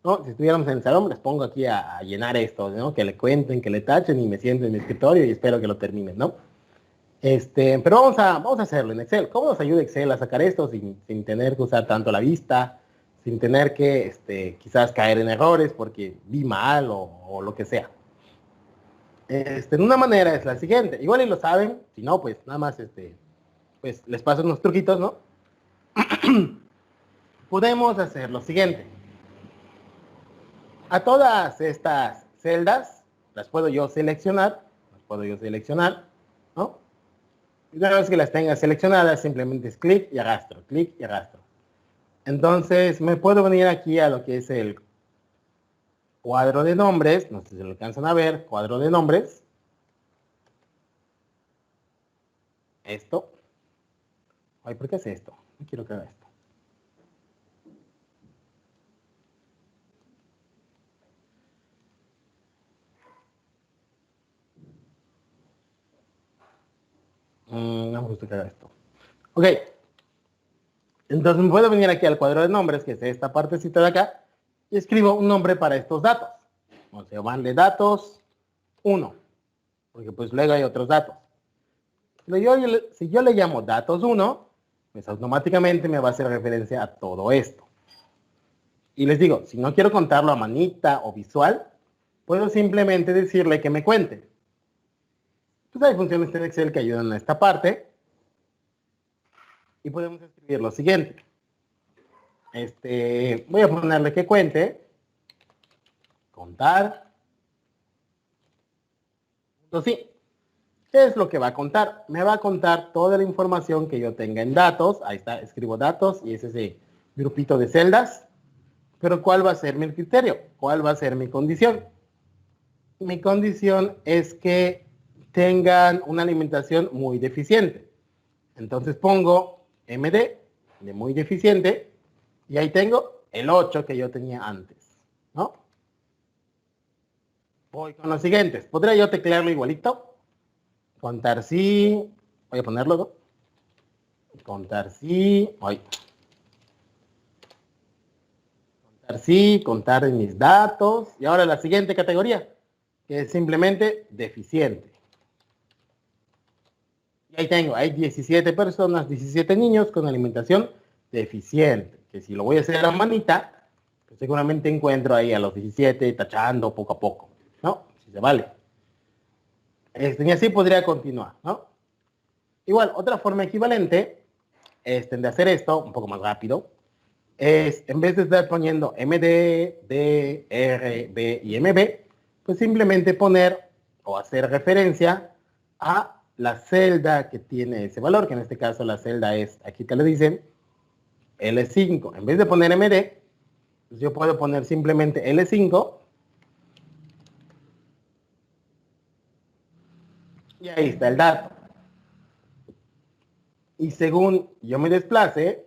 ¿no? Si estuviéramos en el salón, les pongo aquí a llenar esto, ¿no? Que le cuenten, que le tachen y me siento en mi escritorio y espero que lo terminen, ¿no? Pero vamos a hacerlo en Excel. ¿Cómo nos ayuda Excel a sacar esto sin tener que usar tanto la vista, sin tener que quizás caer en errores porque vi mal o lo que sea? Una manera es la siguiente. Igual y lo saben, si no, pues nada más pues les paso unos truquitos, ¿no? Podemos hacer lo siguiente. A todas estas celdas las puedo yo seleccionar, ¿no? Y una vez que las tenga seleccionadas, simplemente es clic y arrastro, clic y arrastro. Entonces me puedo venir aquí a lo que es el cuadro de nombres, no sé si lo alcanzan a ver, cuadro de nombres. Esto. Ay, ¿por qué hace esto? No quiero que haga esto. No me gusta que haga esto. Ok. Entonces me puedo venir aquí al cuadro de nombres, que es esta partecita de acá, y escribo un nombre para estos datos. Vamos a llamarle datos 1, porque pues luego hay otros datos. Si yo le llamo datos 1, pues automáticamente me va a hacer referencia a todo esto. Y les digo, si no quiero contarlo a manita o visual, puedo simplemente decirle que me cuente. Pues hay funciones en Excel que ayudan a esta parte. Y podemos escribir lo siguiente. Voy a ponerle que cuente. Contar. Sí. ¿Qué es lo que va a contar? Me va a contar toda la información que yo tenga en datos. Ahí está, escribo datos y es ese grupito de celdas. Pero ¿cuál va a ser mi criterio? ¿Cuál va a ser mi condición? Mi condición es que tengan una alimentación muy deficiente. Entonces pongo MD de muy deficiente y ahí tengo el 8 que yo tenía antes, ¿no? Voy con los siguientes. ¿Podría yo teclearlo igualito? Contar sí. Voy a ponerlo, ¿no? Contar sí. Contar sí, contar en mis datos. Y ahora la siguiente categoría, que es simplemente deficiente. Y ahí tengo, hay 17 personas, 17 niños con alimentación deficiente. Que si lo voy a hacer a la manita, pues seguramente encuentro ahí a los 17 tachando poco a poco, ¿no? Si se vale. Y así podría continuar, ¿no? Igual, otra forma equivalente de hacer esto, un poco más rápido, es en vez de estar poniendo MD, D, R, B y MB, pues simplemente poner o hacer referencia a la celda que tiene ese valor, que en este caso la celda es, aquí te lo dicen, L5. En vez de poner MD, pues yo puedo poner simplemente L5 y ahí está el dato. Y según yo me desplace,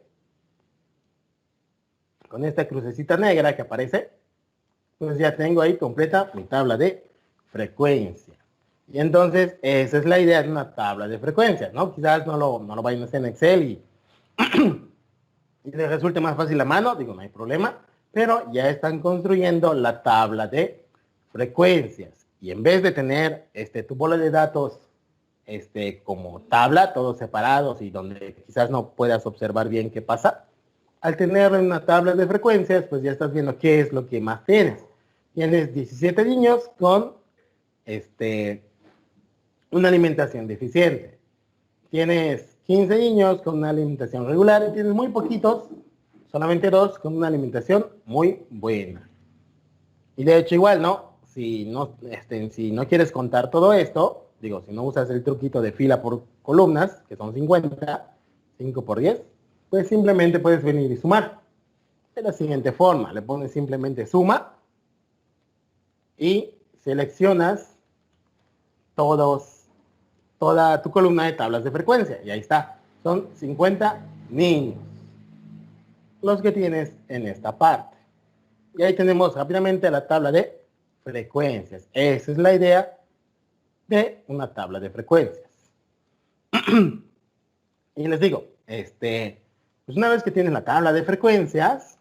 con esta crucecita negra que aparece, pues ya tengo ahí completa mi tabla de frecuencia. Y entonces esa es la idea de una tabla de frecuencia, ¿no? Quizás no lo vayan a hacer en Excel y les resulte más fácil a mano, digo, no hay problema, pero ya están construyendo la tabla de frecuencias. Y en vez de tener tu bola de datos como tabla, todos separados y donde quizás no puedas observar bien qué pasa, Al tenerlo en una tabla de frecuencias, pues ya estás viendo qué es lo que más tienes. Tienes 17 niños con una alimentación deficiente. Tienes 15 niños con una alimentación regular y tienes muy poquitos, solamente 2, con una alimentación muy buena. Y de hecho igual, ¿no? Si no quieres contar todo esto, digo, si no usas el truquito de fila por columnas, que son 50, 5 por 10, pues simplemente puedes venir y sumar. De la siguiente forma, le pones simplemente suma y seleccionas toda tu columna de tablas de frecuencia. Y ahí está. Son 50 niños los que tienes en esta parte. Y ahí tenemos rápidamente la tabla de frecuencias. Esa es la idea de una tabla de frecuencias. Y les digo, pues una vez que tienes la tabla de frecuencias,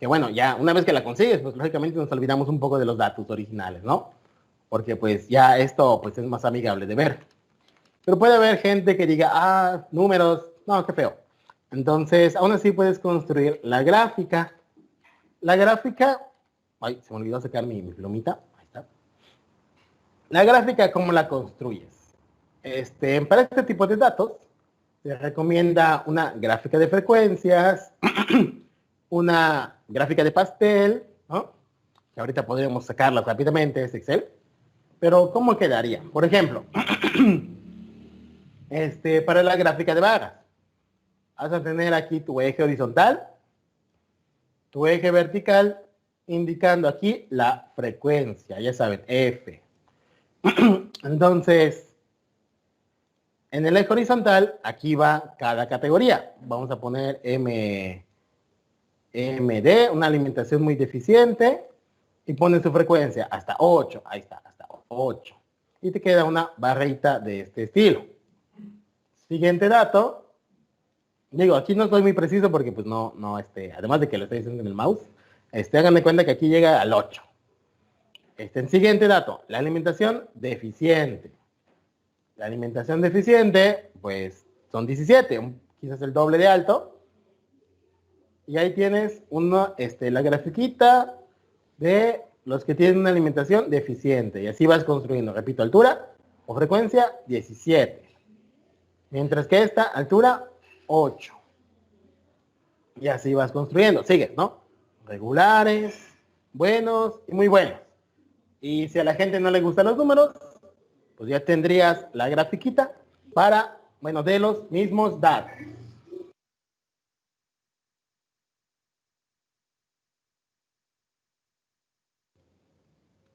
que bueno, ya una vez que la consigues, pues lógicamente nos olvidamos un poco de los datos originales, ¿no? Porque pues ya esto pues es más amigable de ver. Pero puede haber gente que diga, números, no, qué feo. Entonces, aún así puedes construir la gráfica. La gráfica, ay, se me olvidó sacar mi plumita. Ahí está. La gráfica, ¿cómo la construyes? Para este tipo de datos, se recomienda una gráfica de frecuencias, una gráfica de pastel, ¿no? Que ahorita podríamos sacarla rápidamente, es Excel. Pero, ¿cómo quedaría? Por ejemplo, para la gráfica de barras, vas a tener aquí tu eje horizontal, tu eje vertical, indicando aquí la frecuencia, ya saben, F. Entonces, en el eje horizontal, aquí va cada categoría. Vamos a poner MD, una alimentación muy deficiente, y ponen su frecuencia hasta 8, ahí está, hasta 8. Y te queda una barrita de este estilo. Siguiente dato. Digo, aquí no estoy muy preciso porque pues no, además de que lo estoy haciendo en el mouse, hagan de cuenta que aquí llega al 8. El siguiente dato, la alimentación deficiente. La alimentación deficiente, pues son 17, quizás el doble de alto. Y ahí tienes la grafiquita de los que tienen una alimentación deficiente. Y así vas construyendo, repito, altura o frecuencia 17. Mientras que esta altura 8. Y así vas construyendo, sigues, ¿no? Regulares, buenos y muy buenos. Y si a la gente no le gustan los números, pues ya tendrías la grafiquita para, bueno, de los mismos datos.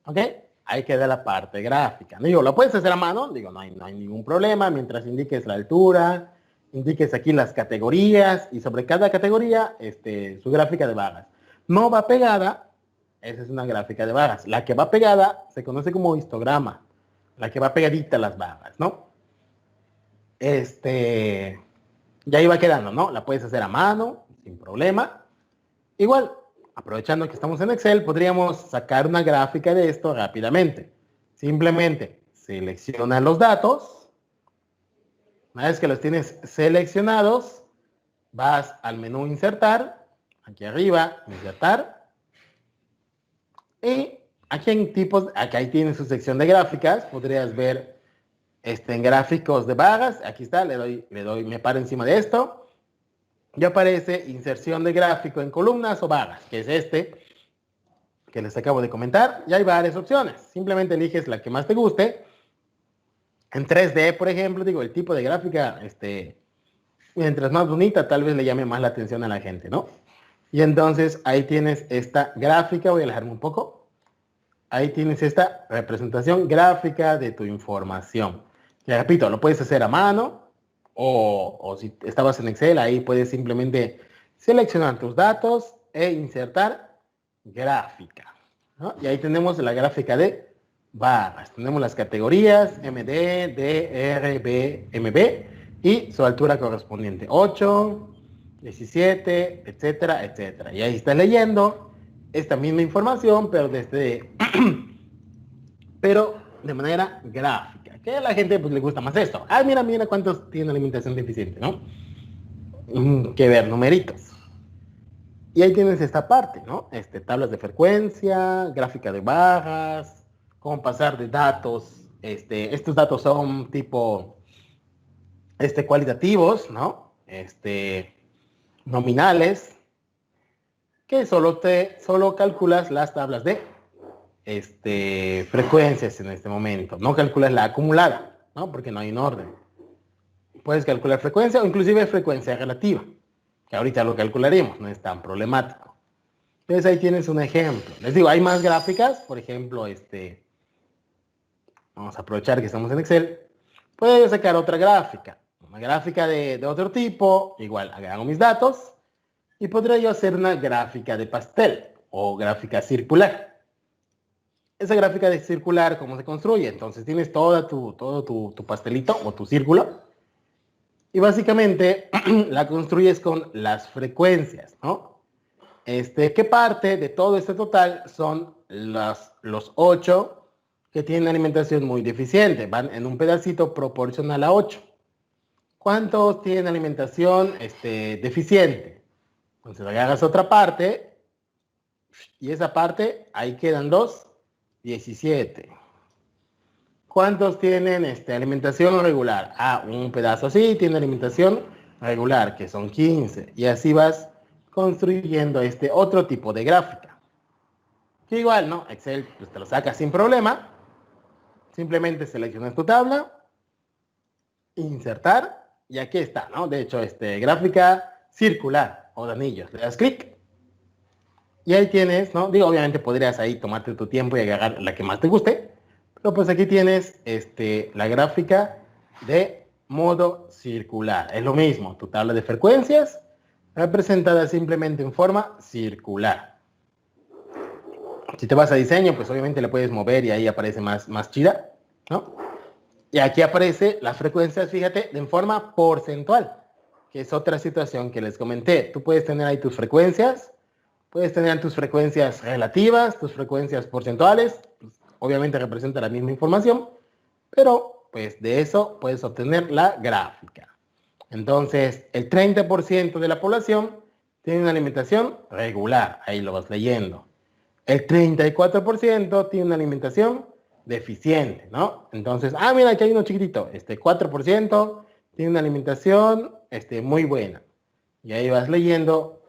¿Ok? Ahí queda la parte gráfica. ¿No? Digo, lo puedes hacer a mano, digo, no hay ningún problema, mientras indiques la altura, indiques aquí las categorías, y sobre cada categoría, su gráfica de barras. No va pegada, esa es una gráfica de barras. La que va pegada se conoce como histograma, la que va pegadita a las barras, ¿no? Ya iba quedando, ¿no? La puedes hacer a mano, sin problema. Igual, aprovechando que estamos en Excel, podríamos sacar una gráfica de esto rápidamente. Simplemente selecciona los datos. Una vez que los tienes seleccionados, vas al menú Insertar, aquí arriba, Insertar. Y aquí en tipos, aquí ahí tiene su sección de gráficas, podrías ver en gráficos de barras, aquí está, me paro encima de esto, y aparece inserción de gráfico en columnas o barras, que es que les acabo de comentar, y hay varias opciones, simplemente eliges la que más te guste. En 3D, por ejemplo, digo, el tipo de gráfica, mientras más bonita, tal vez le llame más la atención a la gente, ¿no? Y entonces ahí tienes esta gráfica, voy a alejarme un poco, ahí tienes esta representación gráfica de tu información. Ya repito, lo puedes hacer a mano o si estabas en Excel, ahí puedes simplemente seleccionar tus datos e insertar gráfica, ¿no? Y ahí tenemos la gráfica de barras. Tenemos las categorías MD, D, R, B, MB y su altura correspondiente. 8, 17, etcétera, etcétera. Y ahí estás leyendo esta misma información, pero de manera gráfica. Que a la gente pues le gusta más esto. Mira cuántos tienen alimentación deficiente, ¿no? Que ver numeritos. Y ahí tienes esta parte, ¿no? Tablas de frecuencia, gráfica de barras, cómo pasar de datos. Estos datos son tipo cualitativos, ¿no? Nominales, que solo calculas las tablas de frecuencias en este momento. No calculas la acumulada, ¿no? Porque no hay un orden. Puedes calcular frecuencia o inclusive frecuencia relativa, que ahorita lo calcularemos, no es tan problemático. Entonces ahí tienes un ejemplo. Les digo, hay más gráficas, por ejemplo, vamos a aprovechar que estamos en Excel. Puedo sacar otra gráfica, una gráfica de otro tipo, igual agarro mis datos y podría yo hacer una gráfica de pastel o gráfica circular. Esa gráfica de circular, ¿cómo se construye? Entonces tienes todo tu pastelito o tu círculo y básicamente la construyes con las frecuencias, ¿no? ¿Qué parte de todo este total son los 8 que tienen alimentación muy deficiente? Van en un pedacito proporcional a 8. ¿Cuántos tienen alimentación deficiente? Entonces agarras otra parte y esa parte, ahí quedan 17. ¿Cuántos tienen alimentación regular? Un pedazo así tiene alimentación regular, que son 15. Y así vas construyendo otro tipo de gráfica. Que igual, ¿no? Excel pues, te lo saca sin problema. Simplemente seleccionas tu tabla, insertar, y aquí está, ¿no? De hecho, gráfica circular o de anillos. Le das clic y ahí tienes, ¿no? Digo, obviamente podrías ahí tomarte tu tiempo y agarrar la que más te guste, pero pues aquí tienes la gráfica de modo circular. Es lo mismo, tu tabla de frecuencias representada simplemente en forma circular. Si te vas a diseño, pues obviamente le puedes mover y ahí aparece más chida, ¿no? Y aquí aparece las frecuencias, fíjate, en forma porcentual, que es otra situación que les comenté. Tú puedes tener ahí tus frecuencias, puedes tener tus frecuencias relativas, tus frecuencias porcentuales, pues, obviamente representa la misma información, pero pues de eso puedes obtener la gráfica. Entonces, el 30% de la población tiene una alimentación regular, ahí lo vas leyendo. El 34% tiene una alimentación deficiente, ¿no? Entonces, mira, aquí hay uno chiquitito, 4% tiene una alimentación muy buena. Y ahí vas leyendo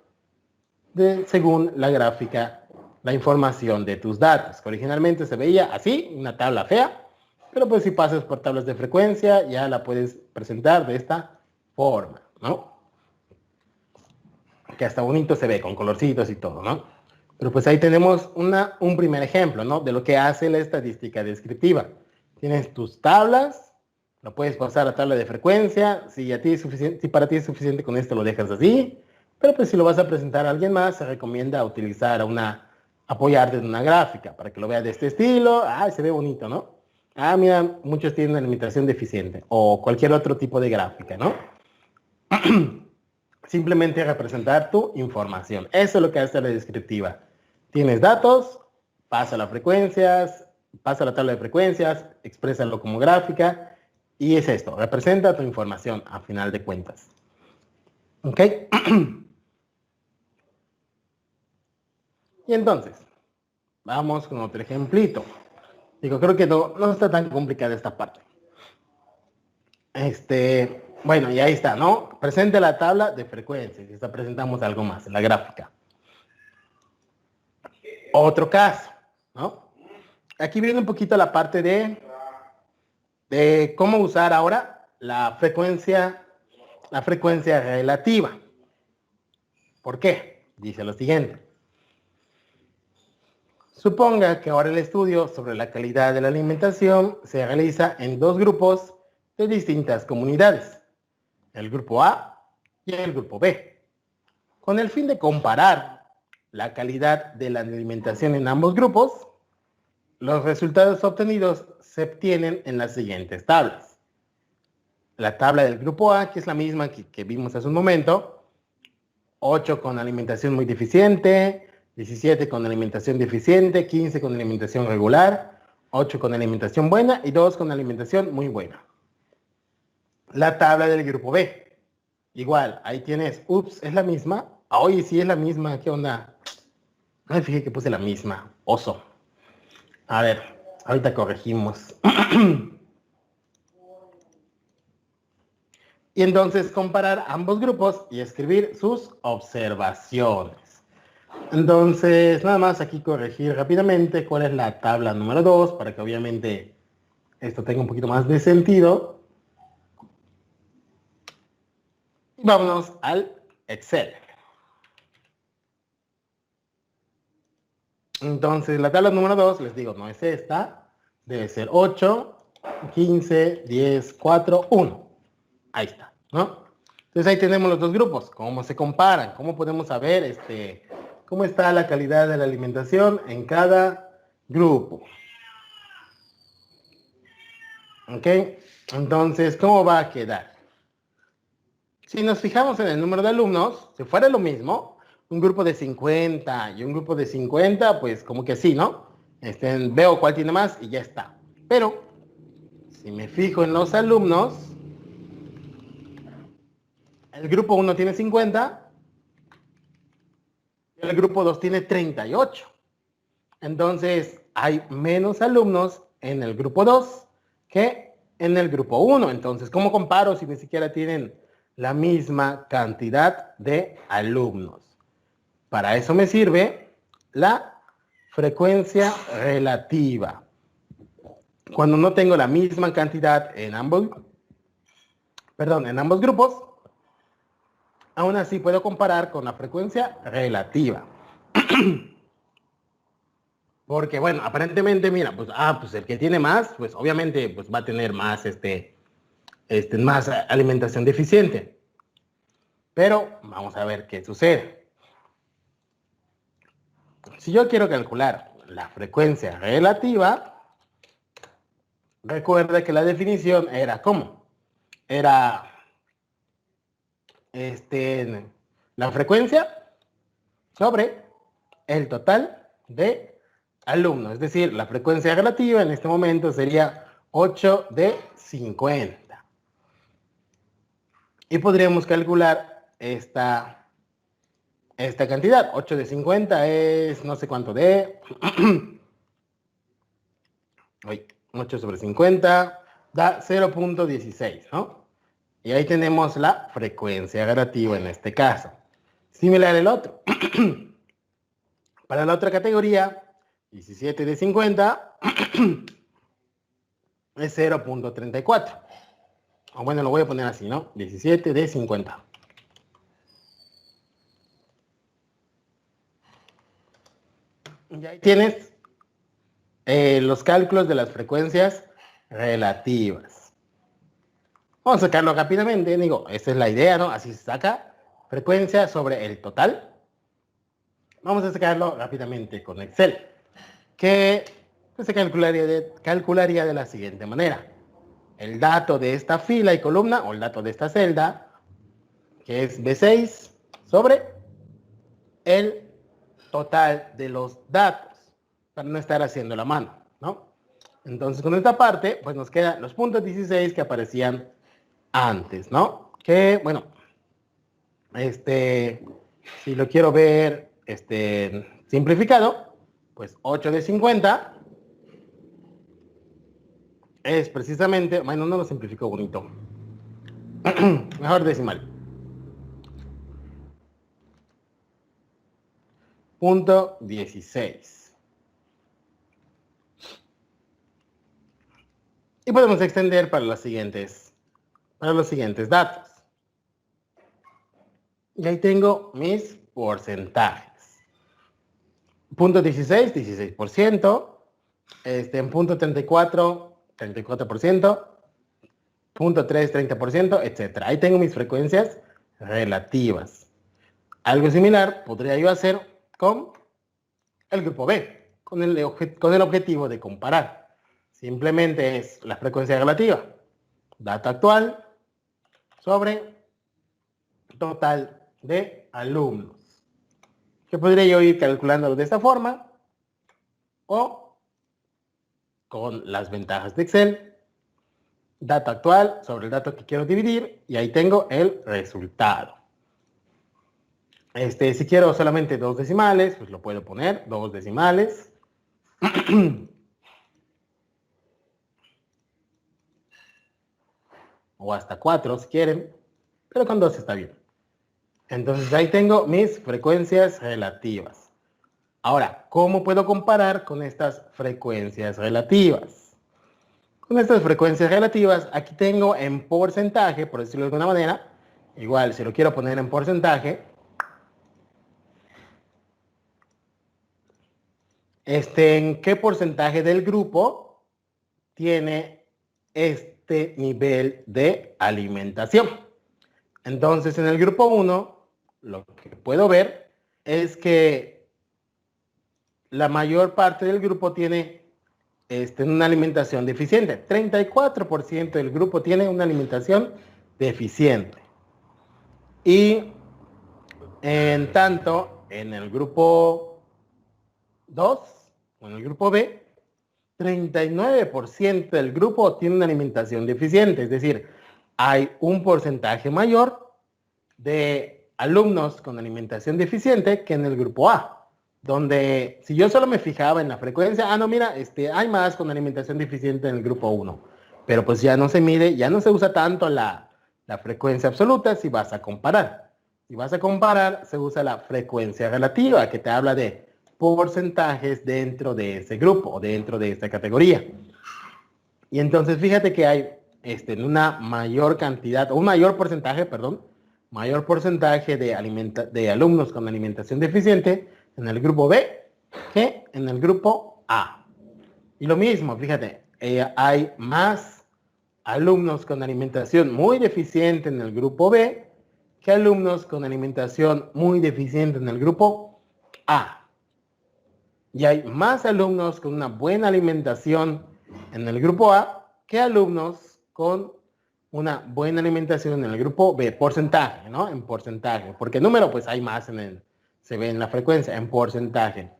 según la gráfica, la información de tus datos, que originalmente se veía así, una tabla fea, pero pues si pasas por tablas de frecuencia, ya la puedes presentar de esta forma, ¿no? Que hasta bonito se ve, con colorcitos y todo, ¿no? Pero pues ahí tenemos un primer ejemplo, ¿no? De lo que hace la estadística descriptiva. Tienes tus tablas, lo puedes pasar a tabla de frecuencia, si para ti es suficiente con esto lo dejas así, pero pues si lo vas a presentar a alguien más, se recomienda utilizar apoyarte en una gráfica, para que lo veas de este estilo, se ve bonito, ¿no? Mira, muchos tienen una limitación deficiente, o cualquier otro tipo de gráfica, ¿no? Simplemente representar tu información. Eso es lo que hace la descriptiva. Tienes datos, pasa las frecuencias, pasa la tabla de frecuencias, exprésalo como gráfica, y es esto, representa tu información a final de cuentas. ¿Ok? Y entonces, vamos con otro ejemplito. Digo, creo que no está tan complicada esta parte. Bueno, y ahí está, ¿no? Presente la tabla de frecuencias. Y esta presentamos algo más, en la gráfica. Otro caso, ¿no? Aquí viene un poquito la parte de cómo usar ahora la frecuencia relativa. ¿Por qué? Dice lo siguiente. Suponga que ahora el estudio sobre la calidad de la alimentación se realiza en dos grupos de distintas comunidades, el grupo A y el grupo B, con el fin de comparar la calidad de la alimentación en ambos grupos. Los resultados obtenidos se obtienen en las siguientes tablas. La tabla del grupo A, que es la misma que vimos hace un momento, 8 con alimentación muy deficiente, 17 con alimentación deficiente, 15 con alimentación regular, 8 con alimentación buena y 2 con alimentación muy buena. La tabla del grupo B, igual, ahí tienes, es la misma, Oye, sí es la misma, ¿qué onda? No me fijé que puse la misma. Oso. A ver, ahorita corregimos. Y entonces comparar ambos grupos y escribir sus observaciones. Entonces, nada más aquí corregir rápidamente cuál es la tabla número 2 para que obviamente esto tenga un poquito más de sentido. Y vámonos al Excel. Entonces, la tabla número 2, les digo, no es esta. Debe ser 8, 15, 10, 4, 1. Ahí está, ¿no? Entonces ahí tenemos los dos grupos, cómo se comparan, cómo podemos saber cómo está la calidad de la alimentación en cada grupo. ¿Ok? Entonces, ¿cómo va a quedar? Si nos fijamos en el número de alumnos, si fuera lo mismo, un grupo de 50 y un grupo de 50, pues como que sí, ¿no? Veo cuál tiene más y ya está. Pero, si me fijo en los alumnos, el grupo 1 tiene 50 y el grupo 2 tiene 38. Entonces, hay menos alumnos en el grupo 2 que en el grupo 1. Entonces, ¿cómo comparo si ni siquiera tienen la misma cantidad de alumnos? Para eso me sirve la frecuencia relativa. Cuando no tengo la misma cantidad en ambos grupos, aún así puedo comparar con la frecuencia relativa. Porque, bueno, aparentemente, mira, pues el que tiene más, pues obviamente pues va a tener más, más alimentación deficiente. Pero vamos a ver qué sucede. Si yo quiero calcular la frecuencia relativa, recuerda que la definición era ¿cómo? Era la frecuencia sobre el total de alumnos. Es decir, la frecuencia relativa en este momento sería 8 de 50. Y podríamos calcular esta cantidad. 8 de 50 es no sé cuánto de... 8 sobre 50 da 0.16, ¿no? Y ahí tenemos la frecuencia relativa en este caso. Similar el otro. Para la otra categoría, 17 de 50 es 0.34. O bueno, lo voy a poner así, ¿no? 17 de 50. Y ahí tienes los cálculos de las frecuencias relativas. Vamos a sacarlo rápidamente. Digo, esa es la idea, ¿no? Así se saca frecuencia sobre el total. Vamos a sacarlo rápidamente con Excel, que se calcularía de la siguiente manera. El dato de esta fila y columna, o el dato de esta celda, que es B6, sobre el total de los datos, para no estar haciendo la mano, ¿no? Entonces, con esta parte, pues nos quedan los puntos 16 que aparecían antes, ¿no? Que, bueno, si lo quiero ver, simplificado, pues 8 de 50 es precisamente, bueno, no lo simplifico bonito, mejor decimal. Punto 16. Y podemos extender para los siguientes datos. Y ahí tengo mis porcentajes. Punto 16, 16%. En punto 34, 34%. Punto 3, 30%, etc. Ahí tengo mis frecuencias relativas. Algo similar podría yo hacer con el grupo B, con el objetivo de comparar. Simplemente es la frecuencia relativa. Dato actual sobre total de alumnos. Que podría yo ir calculando de esta forma o con las ventajas de Excel. Dato actual sobre el dato que quiero dividir y ahí tengo el resultado. Si quiero solamente 2 decimales, pues lo puedo poner, 2 decimales. O hasta 4 si quieren, pero con 2 está bien. Entonces ahí tengo mis frecuencias relativas. Ahora, ¿cómo puedo comparar con estas frecuencias relativas? Con estas frecuencias relativas, aquí tengo en porcentaje, por decirlo de alguna manera, igual si lo quiero poner en porcentaje, ¿en qué porcentaje del grupo tiene este nivel de alimentación? Entonces, en el grupo 1, lo que puedo ver es que la mayor parte del grupo tiene una alimentación deficiente. 34% del grupo tiene una alimentación deficiente. Y en tanto, en el grupo 2, o en el grupo B, 39% del grupo tiene una alimentación deficiente. Es decir, hay un porcentaje mayor de alumnos con alimentación deficiente que en el grupo A, donde si yo solo me fijaba en la frecuencia, no, mira, hay más con alimentación deficiente en el grupo 1, pero pues ya no se mide, ya no se usa tanto la frecuencia absoluta si vas a comparar. Si vas a comparar, se usa la frecuencia relativa, que te habla de porcentajes dentro de ese grupo o dentro de esta categoría. Y entonces fíjate que hay una mayor cantidad, o un mayor porcentaje, perdón, mayor porcentaje de alumnos con alimentación deficiente en el grupo B que en el grupo A. Y lo mismo, fíjate, hay más alumnos con alimentación muy deficiente en el grupo B que alumnos con alimentación muy deficiente en el grupo A. Y hay más alumnos con una buena alimentación en el grupo A que alumnos con una buena alimentación en el grupo B, porcentaje, ¿no? En porcentaje, porque número pues hay más se ve en la frecuencia, en porcentaje.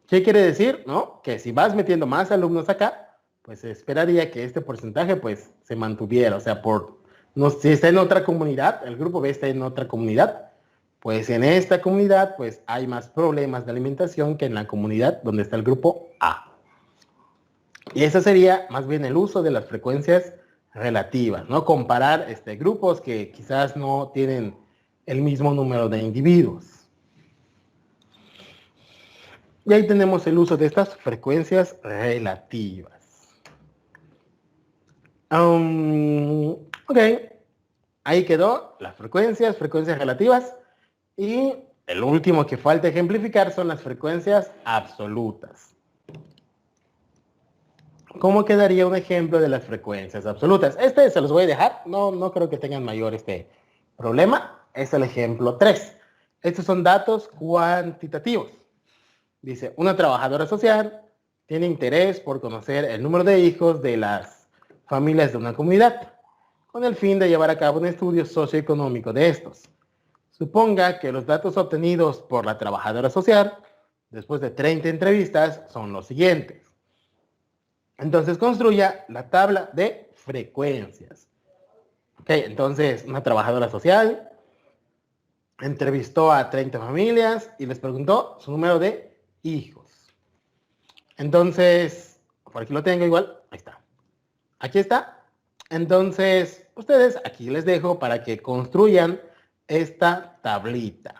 ¿Qué quiere decir? ¿No? Que si vas metiendo más alumnos acá, pues se esperaría que este porcentaje pues se mantuviera, o sea, si está en otra comunidad, el grupo B está en otra comunidad, pues en esta comunidad pues hay más problemas de alimentación que en la comunidad donde está el grupo A. Y ese sería más bien el uso de las frecuencias relativas, ¿no? Comparar grupos que quizás no tienen el mismo número de individuos. Y ahí tenemos el uso de estas frecuencias relativas. Ok, ahí quedó las frecuencias relativas. Y el último que falta ejemplificar son las frecuencias absolutas. ¿Cómo quedaría un ejemplo de las frecuencias absolutas? Se los voy a dejar, no creo que tengan mayor problema. Es el ejemplo 3. Estos son datos cuantitativos. Dice, una trabajadora social tiene interés por conocer el número de hijos de las familias de una comunidad, con el fin de llevar a cabo un estudio socioeconómico de estos. Suponga que los datos obtenidos por la trabajadora social, después de 30 entrevistas, son los siguientes. Entonces construya la tabla de frecuencias. Ok, entonces una trabajadora social entrevistó a 30 familias y les preguntó su número de hijos. Entonces, por aquí lo tengo igual, ahí está. Aquí está. Entonces, ustedes aquí les dejo para que construyan esta tablita.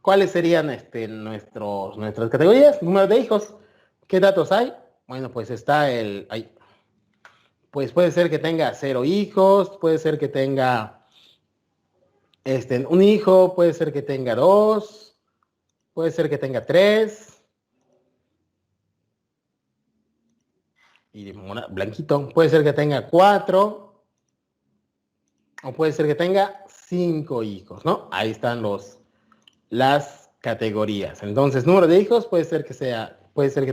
¿Cuáles serían nuestras categorías? Número de hijos. ¿Qué datos hay? Bueno, pues está pues puede ser que tenga 0 hijos, puede ser que tenga un hijo, puede ser que tenga 2, puede ser que tenga 3. Y blanquito, puede ser que tenga 4, o puede ser que tenga 5 hijos, ¿no? Ahí están las categorías. Entonces, número de hijos puede ser que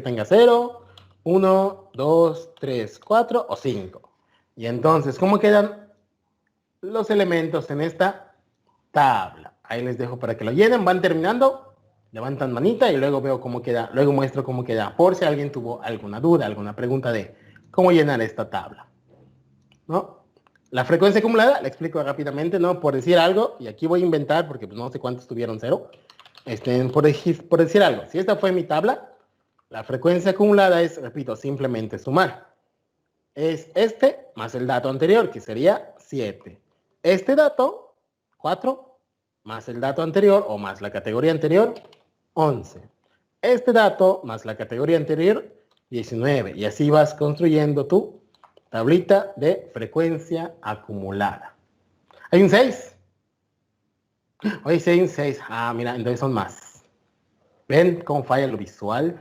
tenga 0, 1, 2, 3, 4 o 5. Y entonces, ¿cómo quedan los elementos en esta tabla? Ahí les dejo para que lo llenen. Van terminando, levantan manita y luego veo cómo queda, luego muestro cómo queda, por si alguien tuvo alguna duda, alguna pregunta de cómo llenar esta tabla, ¿no? La frecuencia acumulada, la explico rápidamente, ¿no? Por decir algo, y aquí voy a inventar porque pues, no sé cuántos tuvieron cero. Por decir algo, si esta fue mi tabla, la frecuencia acumulada es, repito, simplemente sumar. Es este más el dato anterior, que sería 7. Este dato, 4, más el dato anterior o más la categoría anterior, 11. Este dato más la categoría anterior, 19. Y así vas construyendo tu tablita de frecuencia acumulada. ¿Hay un 6? Oye, sí hay un 6. Ah, mira, entonces son más. ¿Ven cómo falla lo visual?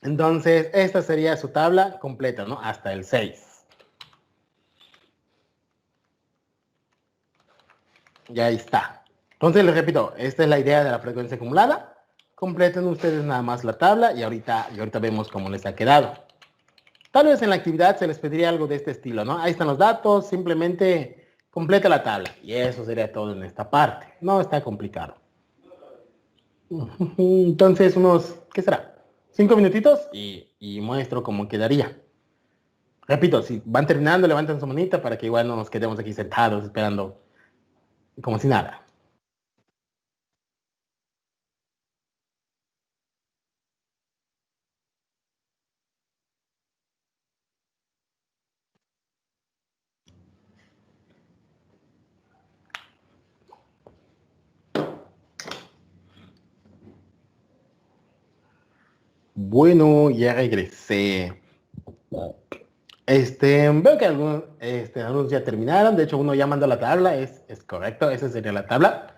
Entonces, esta sería su tabla completa, ¿no? Hasta el 6. Y ahí está. Entonces, les repito, esta es la idea de la frecuencia acumulada. Completen ustedes nada más la tabla y ahorita vemos cómo les ha quedado. Tal vez en la actividad se les pediría algo de este estilo, ¿no? Ahí están los datos, simplemente completa la tabla. Y eso sería todo en esta parte. No está complicado. Entonces, unos, ¿qué será? 5 minutitos y muestro cómo quedaría. Repito, si van terminando, levanten su manita para que igual no nos quedemos aquí sentados esperando como si nada. Bueno, ya regresé. Veo que algunos ya terminaron. De hecho, uno ya mandó la tabla. Es correcto, esa sería la tabla.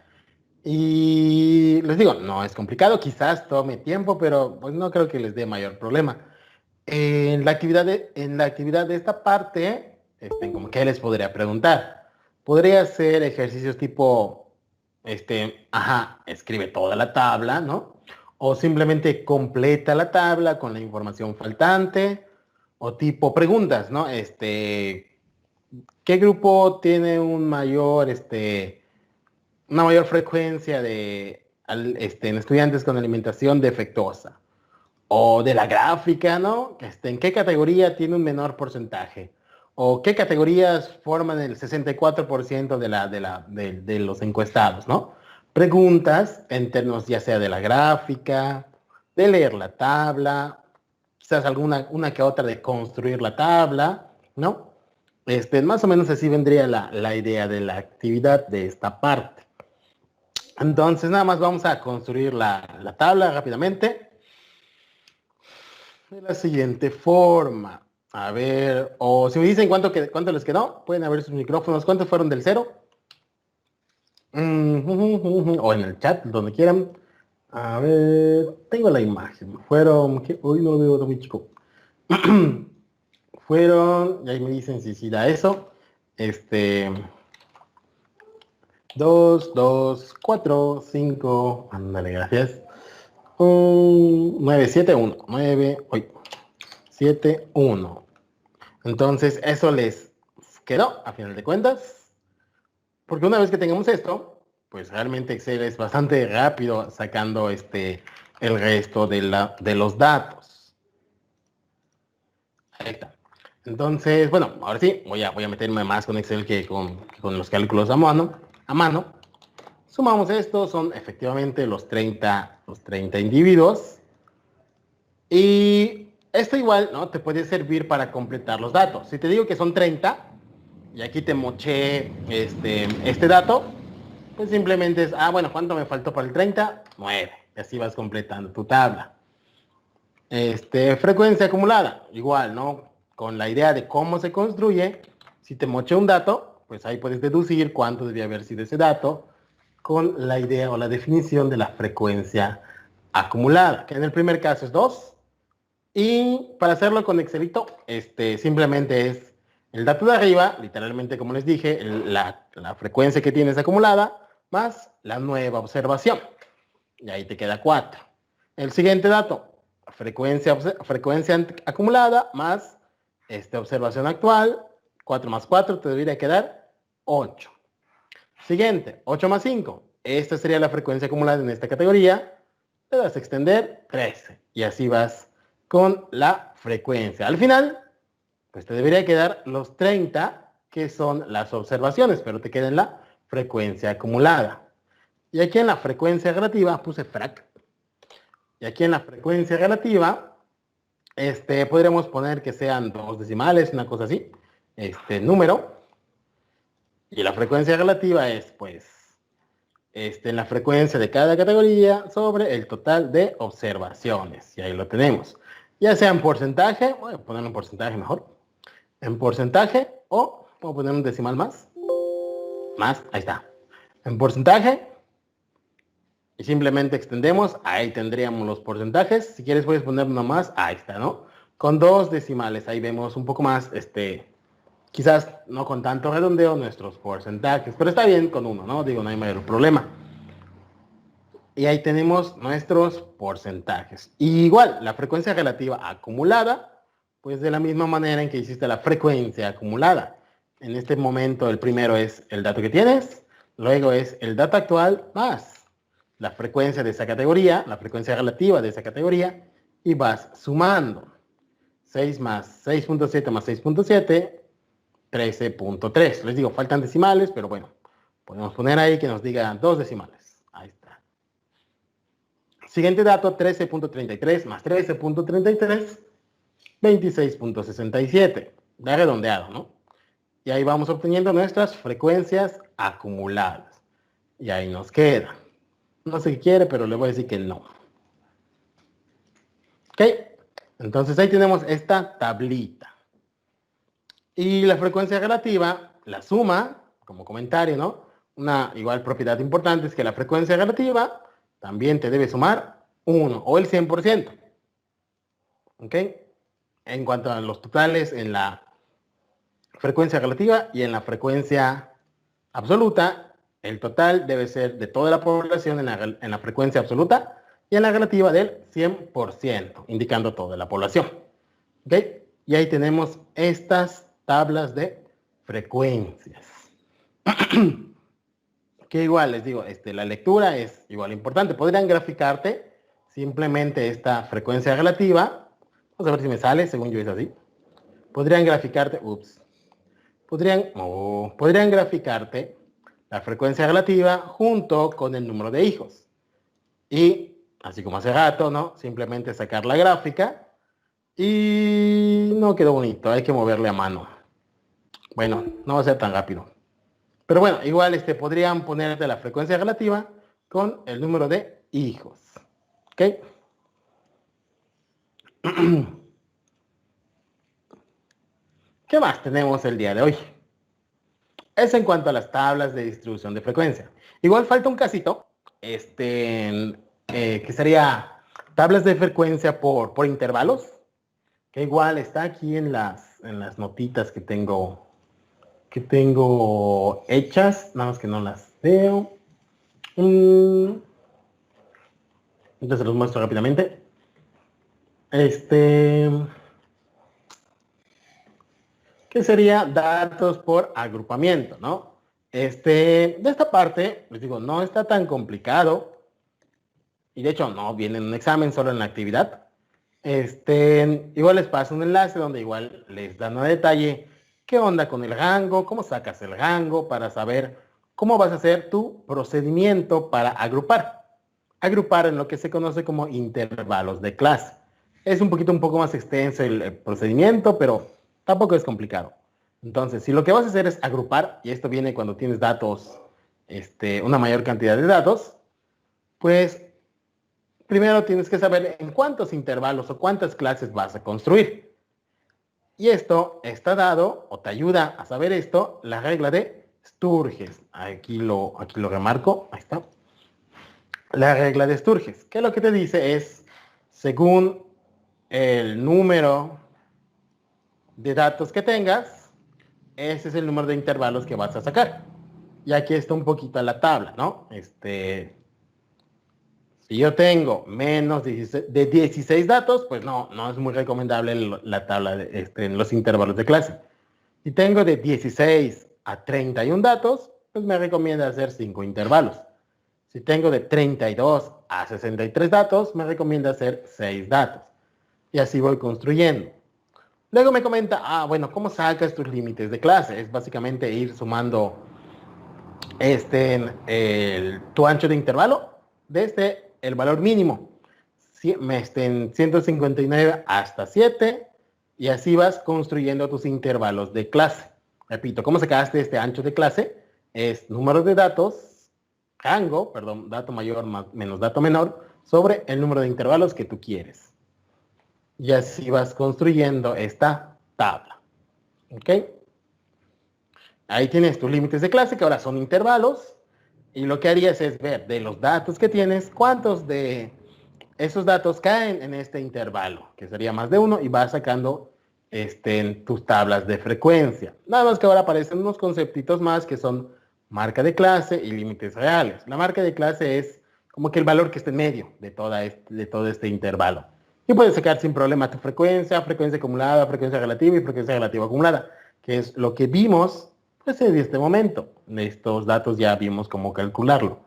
Y les digo, no es complicado. Quizás tome tiempo, pero pues no creo que les dé mayor problema. En la actividad de esta parte, como que les podría preguntar. Podría hacer ejercicios tipo, escribe toda la tabla, ¿no? O simplemente completa la tabla con la información faltante. O tipo preguntas, ¿no? ¿Qué grupo tiene una mayor frecuencia en estudiantes con alimentación defectuosa? O de la gráfica, ¿no? ¿En qué categoría tiene un menor porcentaje? ¿O qué categorías forman el 64% de los encuestados, ¿no? Preguntas en términos ya sea de la gráfica, de leer la tabla, quizás una que otra de construir la tabla, ¿no? Más o menos así vendría la idea de la actividad de esta parte. Entonces, nada más vamos a construir la tabla rápidamente. De la siguiente forma. A ver, o si me dicen cuánto les quedó, pueden abrir sus micrófonos. ¿Cuántos fueron del cero? O en el chat, donde quieran. A ver, tengo la imagen. Fueron, hoy no lo veo muy chico. Fueron, y ahí me dicen si da eso. 2, 2, 4, 5. Ándale, gracias. 9, 7, 1. 9, 7, 1. Entonces, eso les quedó, a final de cuentas. Porque una vez que tengamos esto, pues realmente Excel es bastante rápido sacando el resto de los datos. Ahí está. Entonces, bueno, ahora sí, voy a meterme más con Excel que con los cálculos a mano. Sumamos esto, son efectivamente los 30 individuos. Y esto igual, ¿no? Te puede servir para completar los datos. Si te digo que son 30, y aquí te moché este dato, pues simplemente es, bueno, ¿cuánto me faltó para el 30? 9. Y así vas completando tu tabla. Frecuencia acumulada, igual, ¿no? Con la idea de cómo se construye, si te moché un dato, pues ahí puedes deducir cuánto debía haber sido ese dato con la idea o la definición de la frecuencia acumulada, que en el primer caso es 2. Y para hacerlo con Excelito, simplemente es el dato de arriba, literalmente como les dije, la frecuencia que tienes acumulada, más la nueva observación. Y ahí te queda 4. El siguiente dato, frecuencia acumulada más observación actual, 4 más 4 te debería quedar 8. Siguiente, 8 más 5. Esta sería la frecuencia acumulada en esta categoría. Le das a extender 13. Y así vas con la frecuencia. Al final, pues te debería quedar los 30, que son las observaciones, pero te queda en la frecuencia acumulada. Y aquí en la frecuencia relativa puse frac. Y aquí en la frecuencia relativa, podríamos poner que sean 2 decimales, una cosa así, número. Y la frecuencia relativa es, pues, en la frecuencia de cada categoría sobre el total de observaciones. Y ahí lo tenemos. Ya sea en porcentaje, voy a ponerlo en porcentaje mejor. En porcentaje o, voy a poner un decimal más. Más, ahí está. En porcentaje. Y simplemente extendemos, ahí tendríamos los porcentajes. Si quieres puedes poner uno más, ahí está, ¿no? Con 2 decimales, ahí vemos un poco más, quizás no con tanto redondeo nuestros porcentajes, pero está bien con uno, ¿no? Digo, no hay mayor problema. Y ahí tenemos nuestros porcentajes. Y igual, la frecuencia relativa acumulada, pues de la misma manera en que hiciste la frecuencia acumulada. En este momento el primero es el dato que tienes, luego es el dato actual más la frecuencia de esa categoría, la frecuencia relativa de esa categoría, y vas sumando. 6 más 6.7 más 6.7, 13.3. Les digo, faltan decimales, pero bueno, podemos poner ahí que nos diga 2 decimales. Ahí está. Siguiente dato, 13.33 más 13.33, 26.67. Ya redondeado, ¿no? Y ahí vamos obteniendo nuestras frecuencias acumuladas. Y ahí nos queda. No sé qué quiere, pero le voy a decir que no. Ok, entonces ahí tenemos esta tablita. Y la frecuencia relativa, la suma, como comentario, ¿no? Una igual propiedad importante es que la frecuencia relativa también te debe sumar 1 o el 100%. ¿Ok? En cuanto a los totales en la frecuencia relativa y en la frecuencia absoluta, el total debe ser de toda la población en la frecuencia absoluta y en la relativa del 100%, indicando toda la población. ¿Ok? Y ahí tenemos estas tablas de frecuencias. Que igual les digo, la lectura es igual importante. Podrían graficarte simplemente esta frecuencia relativa. Vamos a ver si me sale, según yo es así. Podrían graficarte, podrían graficarte la frecuencia relativa junto con el número de hijos. Y, así como hace rato, ¿no? Simplemente sacar la gráfica y no quedó bonito, hay que moverle a mano. Bueno, no va a ser tan rápido. Pero bueno, igual podrían ponerte la frecuencia relativa con el número de hijos. ¿Ok? ¿Qué más tenemos el día de hoy? Es en cuanto a las tablas de distribución de frecuencia. Igual falta un casito, que sería tablas de frecuencia por intervalos, que igual está aquí en las notitas que tengo hechas, nada más que no las veo. Entonces los muestro rápidamente. ¿Qué sería datos por agrupamiento, no? De esta parte, les digo, no está tan complicado. Y de hecho, no viene en un examen, solo en la actividad. Igual les paso un enlace donde igual les dan a detalle qué onda con el rango, cómo sacas el rango para saber cómo vas a hacer tu procedimiento para agrupar. Agrupar en lo que se conoce como intervalos de clase. Es un poco más extenso el procedimiento, pero tampoco es complicado. Entonces, si lo que vas a hacer es agrupar, y esto viene cuando tienes datos, una mayor cantidad de datos, pues primero tienes que saber en cuántos intervalos o cuántas clases vas a construir. Y esto está dado, o te ayuda a saber esto, la regla de Sturges. Aquí lo remarco, ahí está. La regla de Sturges, que lo que te dice es, según el número de datos que tengas, ese es el número de intervalos que vas a sacar. Y aquí está un poquito la tabla, ¿no? Si yo tengo menos de 16 datos, pues no es muy recomendable la tabla en los intervalos de clase. Si tengo de 16 a 31 datos, pues me recomienda hacer 5 intervalos. Si tengo de 32 a 63 datos, me recomienda hacer 6 datos. Y así voy construyendo. Luego me comenta, bueno, ¿cómo sacas tus límites de clase? Es básicamente ir sumando tu ancho de intervalo desde el valor mínimo, en 159 hasta 7, y así vas construyendo tus intervalos de clase. Repito, ¿cómo sacaste este ancho de clase? Es número de datos, rango, perdón, dato mayor menos dato menor, sobre el número de intervalos que tú quieres. Y así vas construyendo esta tabla. ¿Ok? Ahí tienes tus límites de clase, que ahora son intervalos. Y lo que harías es ver de los datos que tienes, cuántos de esos datos caen en este intervalo, que sería más de uno, y vas sacando en tus tablas de frecuencia. Nada más que ahora aparecen unos conceptitos más que son marca de clase y límites reales. La marca de clase es como que el valor que está en medio de todo este intervalo. Y puedes sacar sin problema tu frecuencia, frecuencia acumulada, frecuencia relativa y frecuencia relativa acumulada, que es lo que vimos pues, en este momento. Estos datos ya vimos cómo calcularlo.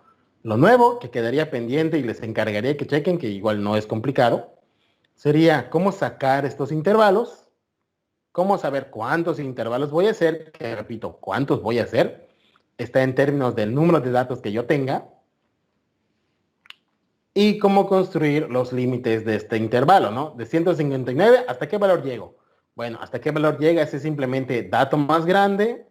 Lo nuevo que quedaría pendiente y les encargaría que chequen, que igual no es complicado, sería cómo sacar estos intervalos, cómo saber cuántos intervalos voy a hacer, que repito, cuántos voy a hacer, está en términos del número de datos que yo tenga, y cómo construir los límites de este intervalo, ¿no? De 159, ¿hasta qué valor llego? Bueno, ¿hasta qué valor llega? Ese es simplemente dato más grande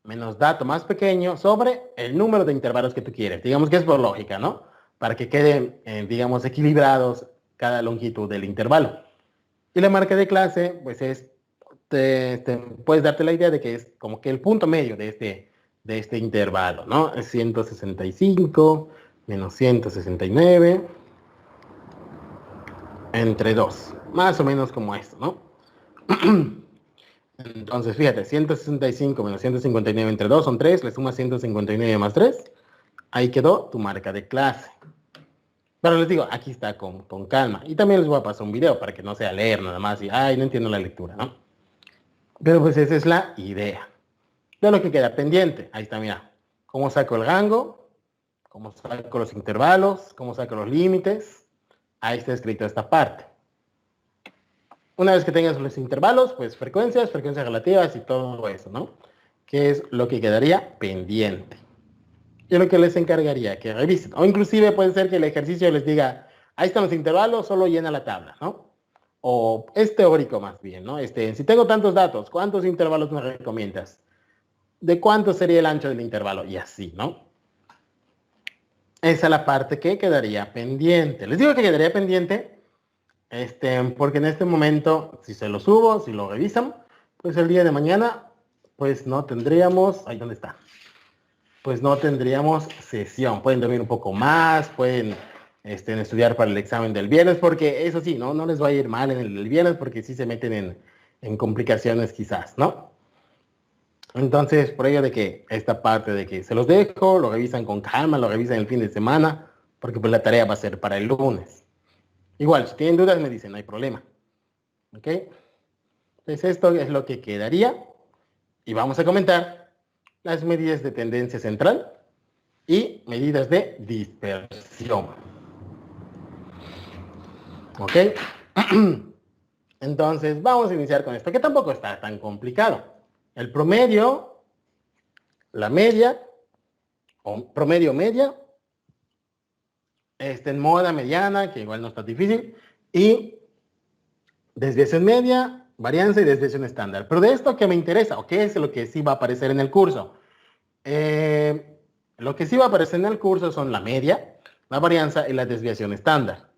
menos dato más pequeño sobre el número de intervalos que tú quieres. Digamos que es por lógica, ¿no? Para que queden, digamos, equilibrados cada longitud del intervalo. Y la marca de clase, pues puedes darte la idea de que es como que el punto medio de este intervalo, ¿no? Es 165 menos 169 entre 2. Más o menos como esto, ¿no? Entonces, fíjate, 165 menos 159 entre 2 son 3, le sumas 159 más 3, ahí quedó tu marca de clase. Pero les digo, aquí está con calma. Y también les voy a pasar un video para que no sea leer nada más y, no entiendo la lectura, ¿no? Pero pues esa es la idea. Ya lo que queda pendiente, ahí está, mira, cómo saco el rango, cómo saco los intervalos, cómo saco los límites, ahí está escrito esta parte. Una vez que tengas los intervalos, pues frecuencias relativas y todo eso, ¿no? Que es lo que quedaría pendiente. Yo lo que les encargaría que revisen. O inclusive puede ser que el ejercicio les diga, ahí están los intervalos, solo llena la tabla, ¿no? O es teórico más bien, ¿no? Si tengo tantos datos, ¿cuántos intervalos me recomiendas? ¿De cuánto sería el ancho del intervalo? Y así, ¿no? Esa es la parte que quedaría pendiente. Les digo que quedaría pendiente porque en este momento, si se lo subo, si lo revisan, pues el día de mañana, pues no tendríamos, ahí dónde está, pues no tendríamos sesión. Pueden dormir un poco más, pueden estudiar para el examen del viernes, porque eso sí, no les va a ir mal en el viernes, porque sí se meten en complicaciones quizás, ¿no? Entonces, por ello de que esta parte de que se los dejo, lo revisan con calma, lo revisan el fin de semana, porque pues la tarea va a ser para el lunes. Igual, si tienen dudas me dicen, no hay problema. ¿Ok? Entonces esto es lo que quedaría. Y vamos a comentar las medidas de tendencia central y medidas de dispersión. ¿Ok? Entonces vamos a iniciar con esto, que tampoco está tan complicado. El promedio, la media, o promedio media, en moda mediana, que igual no está difícil, y desviación media, varianza y desviación estándar. Pero de esto que me interesa, o qué es lo que sí va a aparecer en el curso. Lo que sí va a aparecer en el curso son la media, la varianza y la desviación estándar.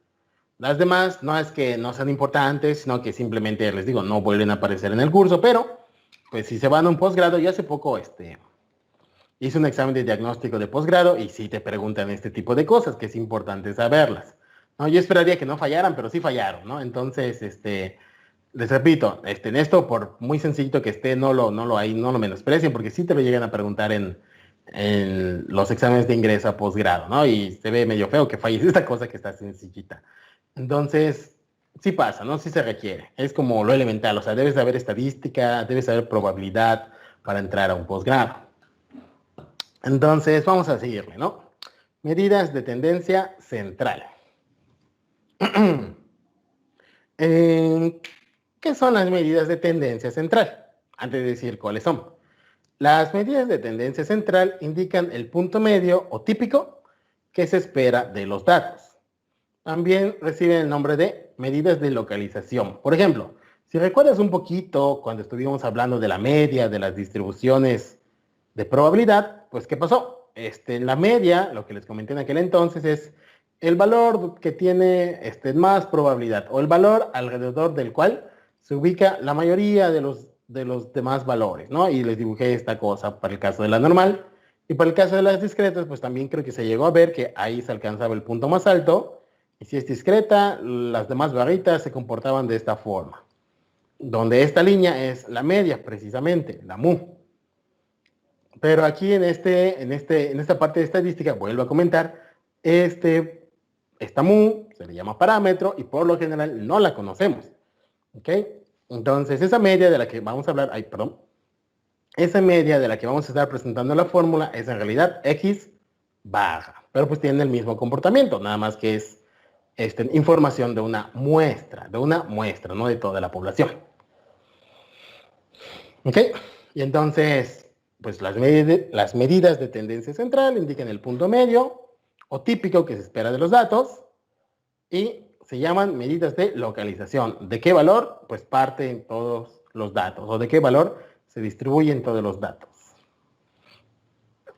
Las demás no es que no sean importantes, sino que simplemente les digo, no vuelven a aparecer en el curso, pero pues si se van a un posgrado, yo hace poco hice un examen de diagnóstico de posgrado y sí te preguntan este tipo de cosas, que es importante saberlas. No, yo esperaría que no fallaran, pero sí fallaron, ¿no? Entonces, les repito, en esto, por muy sencillito que esté, no lo menosprecien, porque sí te lo llegan a preguntar en los exámenes de ingreso a posgrado, ¿no? Y se ve medio feo que falles esta cosa que está sencillita. Entonces, sí pasa, ¿no? Sí se requiere. Es como lo elemental, o sea, debes saber estadística, debes saber probabilidad para entrar a un posgrado. Entonces, vamos a seguirle, ¿no? Medidas de tendencia central. ¿Qué son las medidas de tendencia central? Antes de decir cuáles son. Las medidas de tendencia central indican el punto medio o típico que se espera de los datos. También reciben el nombre de medidas de localización. Por ejemplo, si recuerdas un poquito cuando estuvimos hablando de la media, de las distribuciones de probabilidad, pues ¿qué pasó? La media, lo que les comenté en aquel entonces, es el valor que tiene más probabilidad o el valor alrededor del cual se ubica la mayoría de los demás valores, ¿no? Y les dibujé esta cosa para el caso de la normal. Y para el caso de las discretas, pues también creo que se llegó a ver que ahí se alcanzaba el punto más alto. Y si es discreta, las demás barritas se comportaban de esta forma. Donde esta línea es la media, precisamente, la mu. Pero aquí en esta parte de estadística, vuelvo a comentar, esta mu se le llama parámetro y por lo general no la conocemos. ¿Ok? Entonces, esa media de la que vamos a hablar, esa media de la que vamos a estar presentando la fórmula es en realidad x baja, pero pues tiene el mismo comportamiento, nada más que es información de una muestra, no de toda la población. ¿Ok? Y entonces, pues las medidas de tendencia central indican el punto medio o típico que se espera de los datos y se llaman medidas de localización. ¿De qué valor? Pues parten todos los datos o de qué valor se distribuyen todos los datos.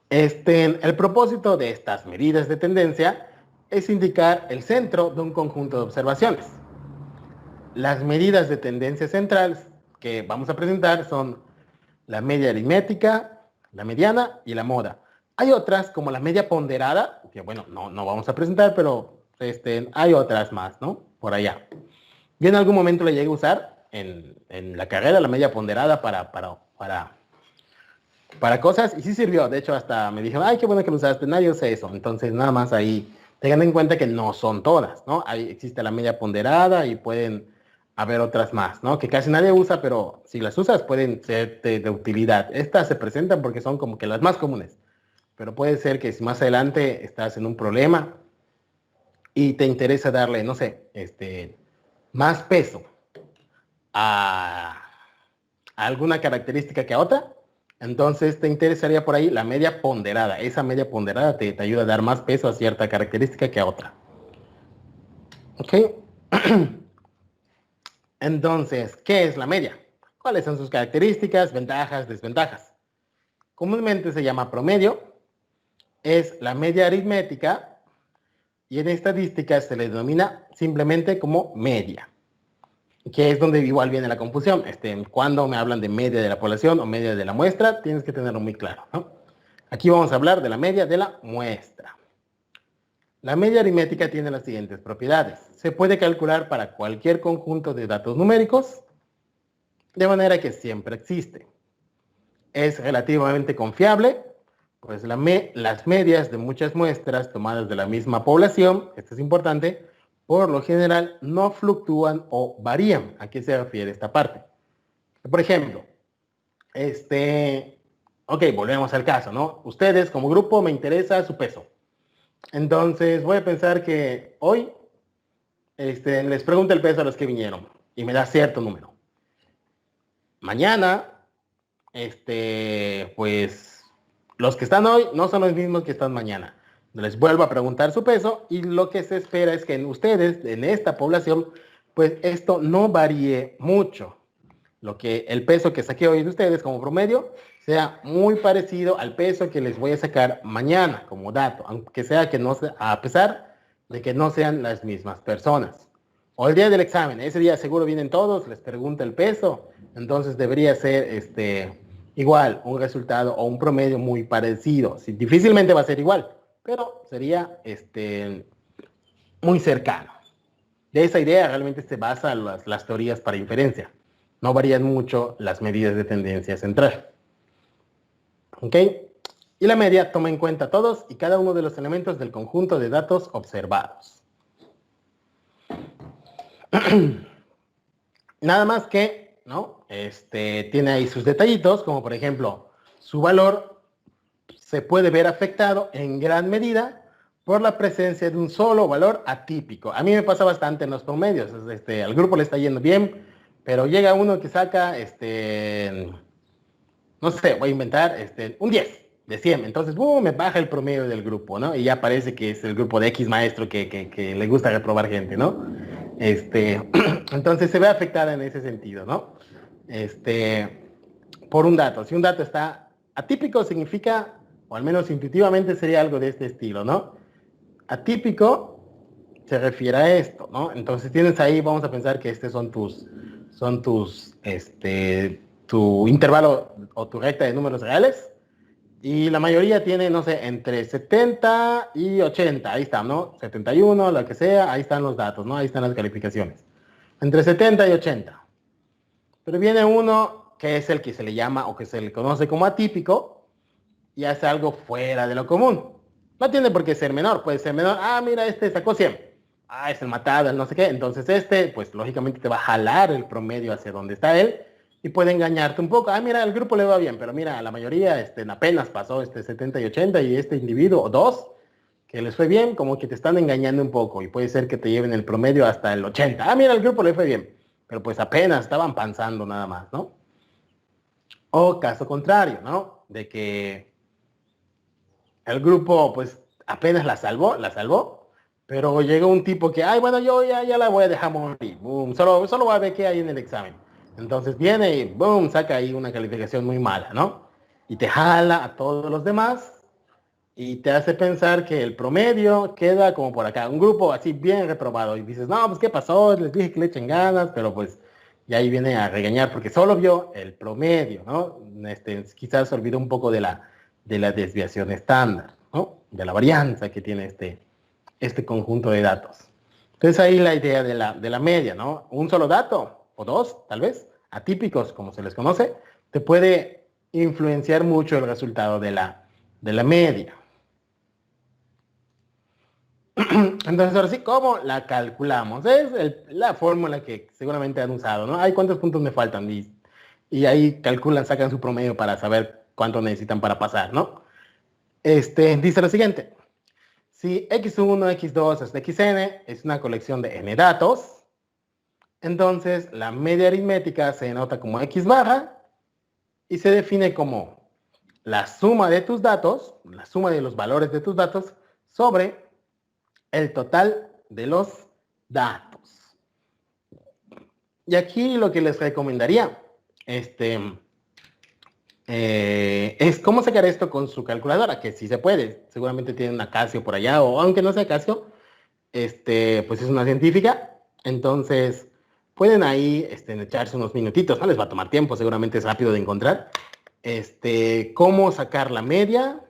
El propósito de estas medidas de tendencia es indicar el centro de un conjunto de observaciones. Las medidas de tendencia central que vamos a presentar son la media aritmética, la mediana y la moda. Hay otras como la media ponderada, que bueno, no vamos a presentar, pero hay otras más, ¿no? Por allá. Yo en algún momento le llegué a usar en la carrera la media ponderada para cosas y sí sirvió. De hecho, hasta me dijeron, ay, qué bueno que lo usaste. Nadie usa eso. Entonces, nada más ahí tengan en cuenta que no son todas, ¿no? Ahí existe la media ponderada y pueden haber otras más, ¿no? Que casi nadie usa, pero si las usas pueden ser de utilidad. Estas se presentan porque son como que las más comunes. Pero puede ser que si más adelante estás en un problema y te interesa darle, no sé, más peso a alguna característica que a otra, entonces te interesaría por ahí la media ponderada. Esa media ponderada te ayuda a dar más peso a cierta característica que a otra. ¿Ok? Entonces, ¿qué es la media? ¿Cuáles son sus características, ventajas, desventajas? Comúnmente se llama promedio. Es la media aritmética y en estadística se le denomina simplemente como media, que es donde igual viene la confusión. Cuando me hablan de media de la población o media de la muestra, tienes que tenerlo muy claro, ¿no? Aquí vamos a hablar de la media de la muestra. La media aritmética tiene las siguientes propiedades. Se puede calcular para cualquier conjunto de datos numéricos, de manera que siempre existe. Es relativamente confiable, pues las medias de muchas muestras tomadas de la misma población, esto es importante, por lo general no fluctúan o varían. ¿A qué se refiere esta parte? Por ejemplo, ok, volvemos al caso, ¿no? Ustedes como grupo me interesa su peso. Entonces voy a pensar que hoy les pregunto el peso a los que vinieron y me da cierto número. Mañana, pues los que están hoy no son los mismos que están mañana. Les vuelvo a preguntar su peso y lo que se espera es que en ustedes, en esta población, pues esto no varíe mucho. El peso que saqué hoy de ustedes como promedio sea muy parecido al peso que les voy a sacar mañana como dato, aunque sea que no sea, a pesar de que no sean las mismas personas. O el día del examen, ese día seguro vienen todos, les pregunta el peso, entonces debería ser igual, un resultado o un promedio muy parecido. Difícilmente va a ser igual, pero sería muy cercano. De esa idea realmente se basan las teorías para inferencia. No varían mucho las medidas de tendencia central. ¿Ok? Y la media toma en cuenta todos y cada uno de los elementos del conjunto de datos observados. Nada más que, ¿no? Tiene ahí sus detallitos, como por ejemplo, su valor se puede ver afectado en gran medida por la presencia de un solo valor atípico. A mí me pasa bastante en los promedios. Al grupo le está yendo bien, pero llega uno que saca, no sé, voy a inventar, un 10 de 100. Entonces, me baja el promedio del grupo, ¿no? Y ya parece que es el grupo de X maestro que le gusta reprobar gente, ¿no? Entonces se ve afectada en ese sentido, ¿no? Por un dato. Si un dato está atípico, significa, o al menos intuitivamente sería algo de este estilo, ¿no? Atípico se refiere a esto, ¿no? Entonces tienes ahí, vamos a pensar que tu intervalo o tu recta de números reales, y la mayoría tiene, no sé, entre 70 y 80, ahí está, ¿no? 71, lo que sea, ahí están los datos, ¿no? Ahí están las calificaciones. Entre 70 y 80. Pero viene uno que es el que se le llama o que se le conoce como atípico y hace algo fuera de lo común. No tiene por qué ser menor, puede ser menor. Ah, mira, este sacó 100. Ah, es el matado, el no sé qué. Entonces pues lógicamente te va a jalar el promedio hacia donde está él y puede engañarte un poco. Ah, mira, el grupo le va bien, pero mira, la mayoría apenas pasó 70 y 80 y este individuo o dos que les fue bien, como que te están engañando un poco y puede ser que te lleven el promedio hasta el 80. Ah, mira, el grupo le fue bien, pero pues apenas estaban panzando nada más, ¿no? O caso contrario, ¿no? De que el grupo pues apenas la salvó, pero llegó un tipo que, ay, bueno, yo ya la voy a dejar morir, boom, solo voy a ver qué hay en el examen. Entonces viene y, boom, saca ahí una calificación muy mala, ¿no? Y te jala a todos los demás y te hace pensar que el promedio queda como por acá, un grupo así bien reprobado. Y dices, no, pues ¿qué pasó? Les dije que le echen ganas, pero pues y ahí viene a regañar porque solo vio el promedio, ¿no? Quizás se olvidó un poco de la desviación estándar, ¿no? De la varianza que tiene este conjunto de datos. Entonces ahí la idea de la media, ¿no? Un solo dato, o dos, tal vez, atípicos, como se les conoce, te puede influenciar mucho el resultado de la media. Entonces, ahora sí, ¿cómo la calculamos? Es la fórmula que seguramente han usado, ¿no? Ay, ¿cuántos puntos me faltan? Y ahí calculan, sacan su promedio para saber cuánto necesitan para pasar, ¿no? Dice lo siguiente. Si x1, x2 hasta xn es una colección de n datos, entonces la media aritmética se denota como x barra y se define como la suma de tus datos, la suma de los valores de tus datos sobre el total de los datos. Y aquí lo que les recomendaría es cómo sacar esto con su calculadora, que sí se puede. Seguramente tienen una Casio por allá, o aunque no sea Casio, pues es una científica. Entonces, pueden ahí echarse unos minutitos, no les va a tomar tiempo, seguramente es rápido de encontrar. Cómo sacar la media,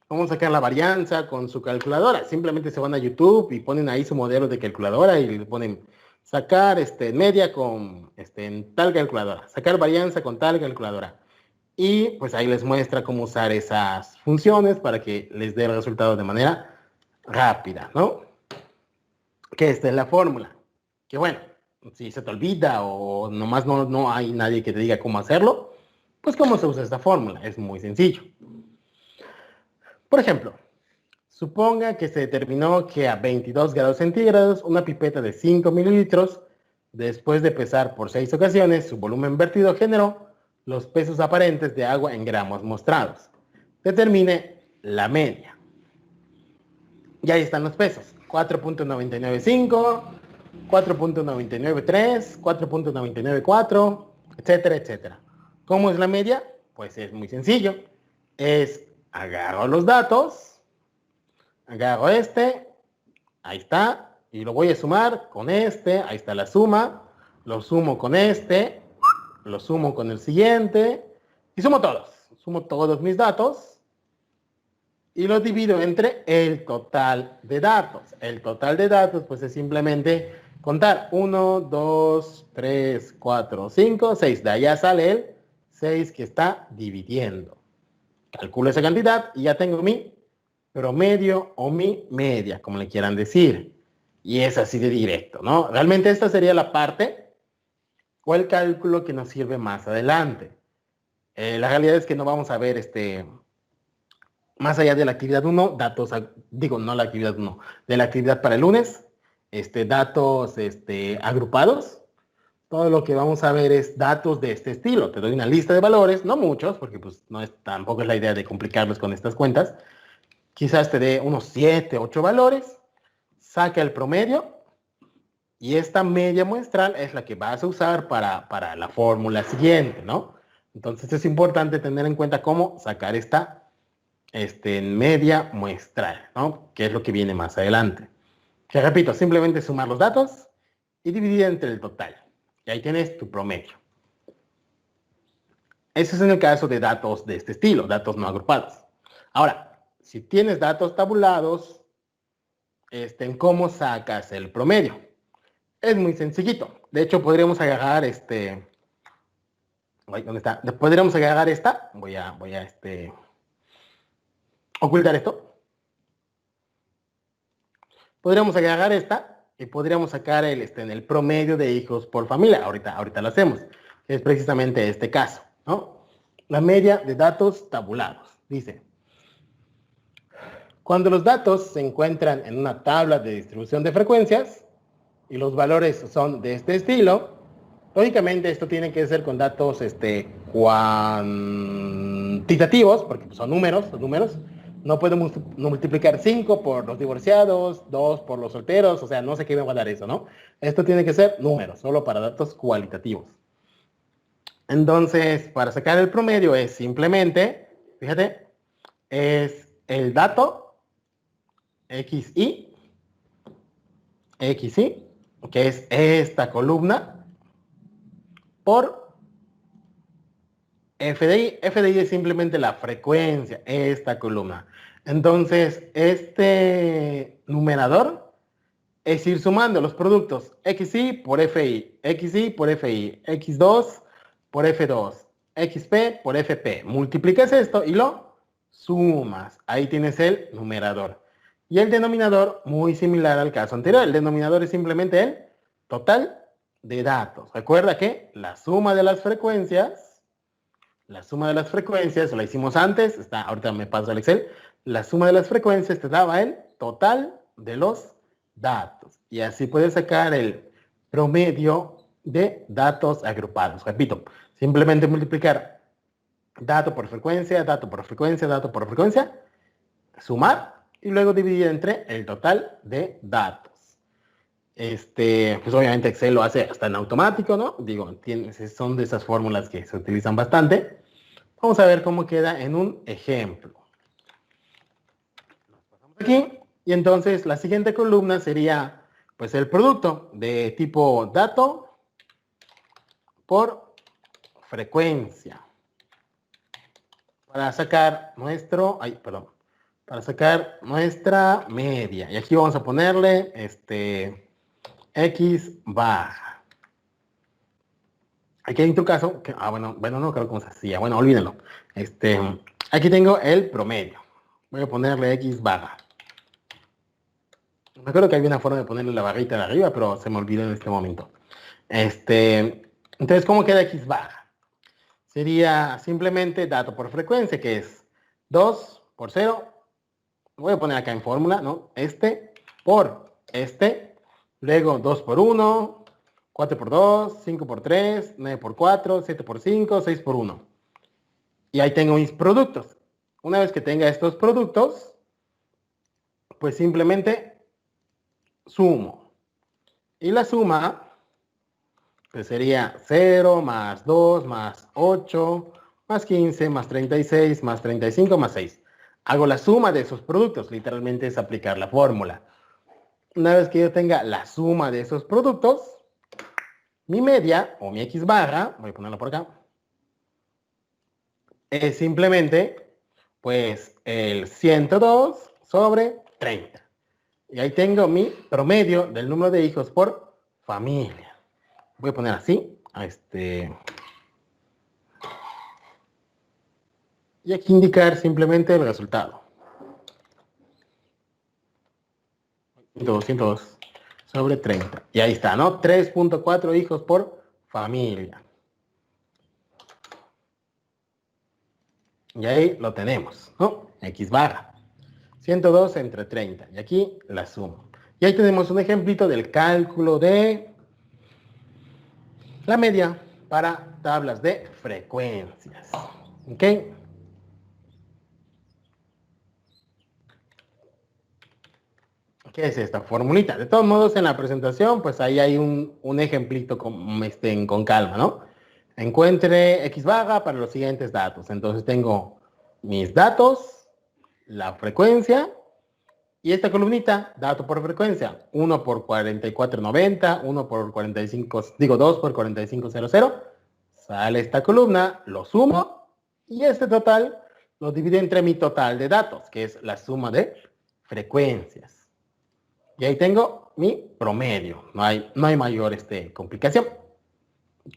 cómo sacar la varianza con su calculadora. Simplemente se van a YouTube y ponen ahí su modelo de calculadora y le ponen sacar media con en tal calculadora, sacar varianza con tal calculadora. Y pues ahí les muestra cómo usar esas funciones para que les dé el resultado de manera rápida, ¿no? Que esta es la fórmula. Que bueno, si se te olvida o nomás no hay nadie que te diga cómo hacerlo, pues cómo se usa esta fórmula. Es muy sencillo. Por ejemplo, suponga que se determinó que a 22 grados centígrados una pipeta de 5 mililitros, después de pesar por 6 ocasiones, su volumen vertido generó los pesos aparentes de agua en gramos mostrados. Determine la media. Y ahí están los pesos. 4.995, 4.993, 4.994, etcétera, etcétera. ¿Cómo es la media? Pues es muy sencillo. Agarro los datos, agarro ahí está, y lo voy a sumar con ahí está la suma, lo sumo con lo sumo con el siguiente, y sumo todos mis datos, y lo divido entre el total de datos. El total de datos, pues es simplemente contar 1, 2, 3, 4, 5, 6, de allá sale el 6 que está dividiendo. Calculo esa cantidad y ya tengo mi promedio o mi media, como le quieran decir. Y es así de directo, ¿no? Realmente esta sería la parte o el cálculo que nos sirve más adelante. La realidad es que no vamos a ver más allá de la actividad 1, datos, no la actividad 1, de la actividad para el lunes, datos agrupados, todo lo que vamos a ver es datos de este estilo. Te doy una lista de valores, no muchos, porque pues no es, tampoco es la idea de complicarlos con estas cuentas. Quizás te dé unos 7, 8 valores, saca el promedio y esta media muestral es la que vas a usar para la fórmula siguiente, ¿no? Entonces es importante tener en cuenta cómo sacar esta media muestral, ¿no? Que es lo que viene más adelante. Que repito, simplemente sumar los datos y dividir entre el total. Y ahí tienes tu promedio. Eso es en el caso de datos de este estilo, datos no agrupados. Ahora, si tienes datos tabulados, ¿cómo sacas el promedio? Es muy sencillito. De hecho, podríamos agarrar ¿dónde está? Podríamos agarrar esta. Voy a ocultar esto. Podríamos agarrar esta y podríamos sacar el promedio de hijos por familia. Ahorita lo hacemos. Es precisamente este caso, ¿no? La media de datos tabulados. Dice, cuando los datos se encuentran en una tabla de distribución de frecuencias y los valores son de este estilo, lógicamente esto tiene que ser con datos cuantitativos, porque son números, No podemos multiplicar 5 por los divorciados, 2 por los solteros, o sea, no sé qué me va a dar eso, ¿no? Esto tiene que ser números, solo para datos cualitativos. Entonces, para sacar el promedio es simplemente, fíjate, es el dato XI, que es esta columna, por FDI. FDI es simplemente la frecuencia, esta columna. Entonces, este numerador es ir sumando los productos XI por FI, XI por FI, X2 por F2, XP por FP. Multiplicas esto y lo sumas. Ahí tienes el numerador. Y el denominador, muy similar al caso anterior. El denominador es simplemente el total de datos. Recuerda que la suma de las frecuencias, la hicimos antes, ahorita me paso al Excel, la suma de las frecuencias te daba el total de los datos. Y así puedes sacar el promedio de datos agrupados. Repito, simplemente multiplicar dato por frecuencia, dato por frecuencia, dato por frecuencia, sumar y luego dividir entre el total de datos. Pues obviamente Excel lo hace hasta en automático, ¿no? Digo, son de esas fórmulas que se utilizan bastante. Vamos a ver cómo queda en un ejemplo. Aquí, y entonces la siguiente columna sería pues el producto de tipo dato por frecuencia. Para sacar para sacar nuestra media. Y aquí vamos a ponerle X baja. Aquí en tu caso, bueno, no creo cómo se hacía. Bueno, olvídenlo. Aquí tengo el promedio. Voy a ponerle X baja. Me acuerdo que había una forma de ponerle la barrita de arriba, pero se me olvidó en este momento. Entonces, ¿cómo queda X baja? Sería simplemente dato por frecuencia, que es 2 por 0. Voy a poner acá en fórmula, ¿no? Por luego 2 por 1, 4 por 2, 5 por 3, 9 por 4, 7 por 5, 6 por 1. Y ahí tengo mis productos. Una vez que tenga estos productos, pues simplemente sumo. Y la suma pues sería 0 más 2 más 8 más 15 más 36 más 35 más 6. Hago la suma de esos productos. Literalmente es aplicar la fórmula. Una vez que yo tenga la suma de esos productos, mi media o mi X barra, voy a ponerlo por acá, es simplemente pues el 102 sobre 30. Y ahí tengo mi promedio del número de hijos por familia. Voy a poner así, y aquí indicar simplemente el resultado. 102 sobre 30. Y ahí está, ¿no? 3.4 hijos por familia. Y ahí lo tenemos, ¿no? X barra. 102 entre 30. Y aquí la sumo. Y ahí tenemos un ejemplito del cálculo de la media para tablas de frecuencias. ¿Ok? ¿Qué es esta formulita? De todos modos, en la presentación, pues ahí hay un ejemplito con calma, ¿no? Encuentre X vaga para los siguientes datos. Entonces tengo mis datos, la frecuencia, y esta columnita, dato por frecuencia, 1 por 4490, 1 por 45, digo 2 por 4500, sale esta columna, lo sumo, y este total lo divido entre mi total de datos, que es la suma de frecuencias. Y ahí tengo mi promedio. No hay mayor complicación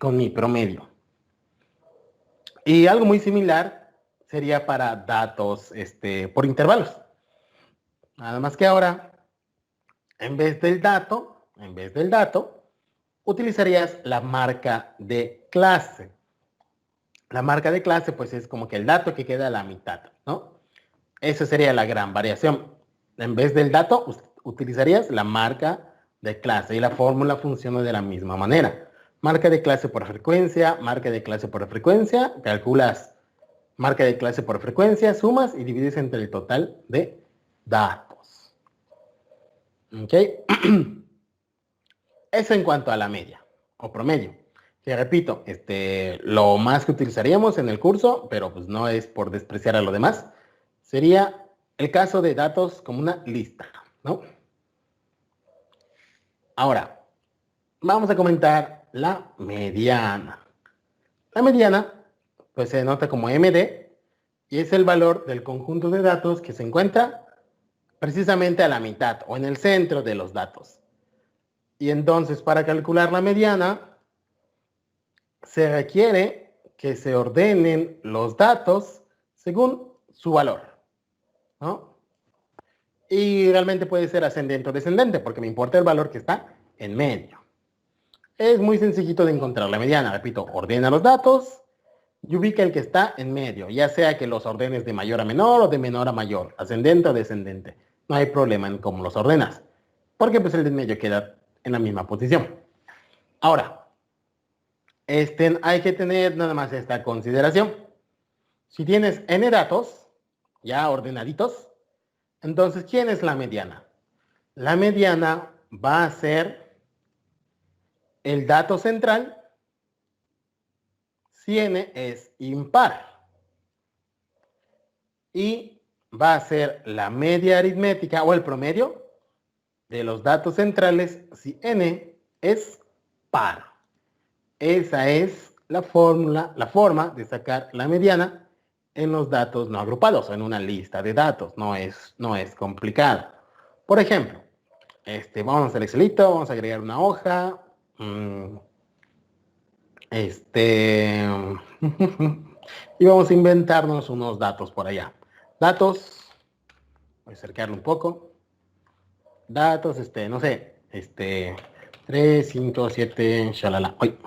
con mi promedio. Y algo muy similar sería para datos por intervalos. Nada más que ahora, en vez del dato, utilizarías la marca de clase. La marca de clase, pues es como que el dato que queda a la mitad, ¿no? Esa sería la gran variación. En vez del dato, utilizarías la marca de clase y la fórmula funciona de la misma manera. Marca de clase por frecuencia, marca de clase por frecuencia, calculas marca de clase por frecuencia, sumas y divides entre el total de datos. ¿Ok? Eso en cuanto a la media o promedio. Que repito, lo más que utilizaríamos en el curso, pero pues no es por despreciar a lo demás, sería el caso de datos como una lista, ¿no? Ahora, vamos a comentar la mediana. La mediana, pues se denota como MD y es el valor del conjunto de datos que se encuentra precisamente a la mitad o en el centro de los datos. Y entonces, para calcular la mediana, se requiere que se ordenen los datos según su valor, ¿no? Y realmente puede ser ascendente o descendente, porque me importa el valor que está en medio. Es muy sencillito de encontrar la mediana. Repito, ordena los datos y ubica el que está en medio, ya sea que los ordenes de mayor a menor o de menor a mayor, ascendente o descendente. No hay problema en cómo los ordenas, porque pues el de en medio queda en la misma posición. Ahora, hay que tener nada más esta consideración. Si tienes n datos ya ordenaditos, entonces, ¿quién es la mediana? La mediana va a ser el dato central si n es impar. Y va a ser la media aritmética o el promedio de los datos centrales si n es par. Esa es la forma de sacar la mediana en los datos no agrupados, en una lista de datos. No es complicado. Por ejemplo, vamos a hacer Excelito, vamos a agregar una hoja. Y vamos a inventarnos unos datos por allá. Datos, voy a acercarlo un poco. Datos, no sé, 3, 5, 7, shalala. Voy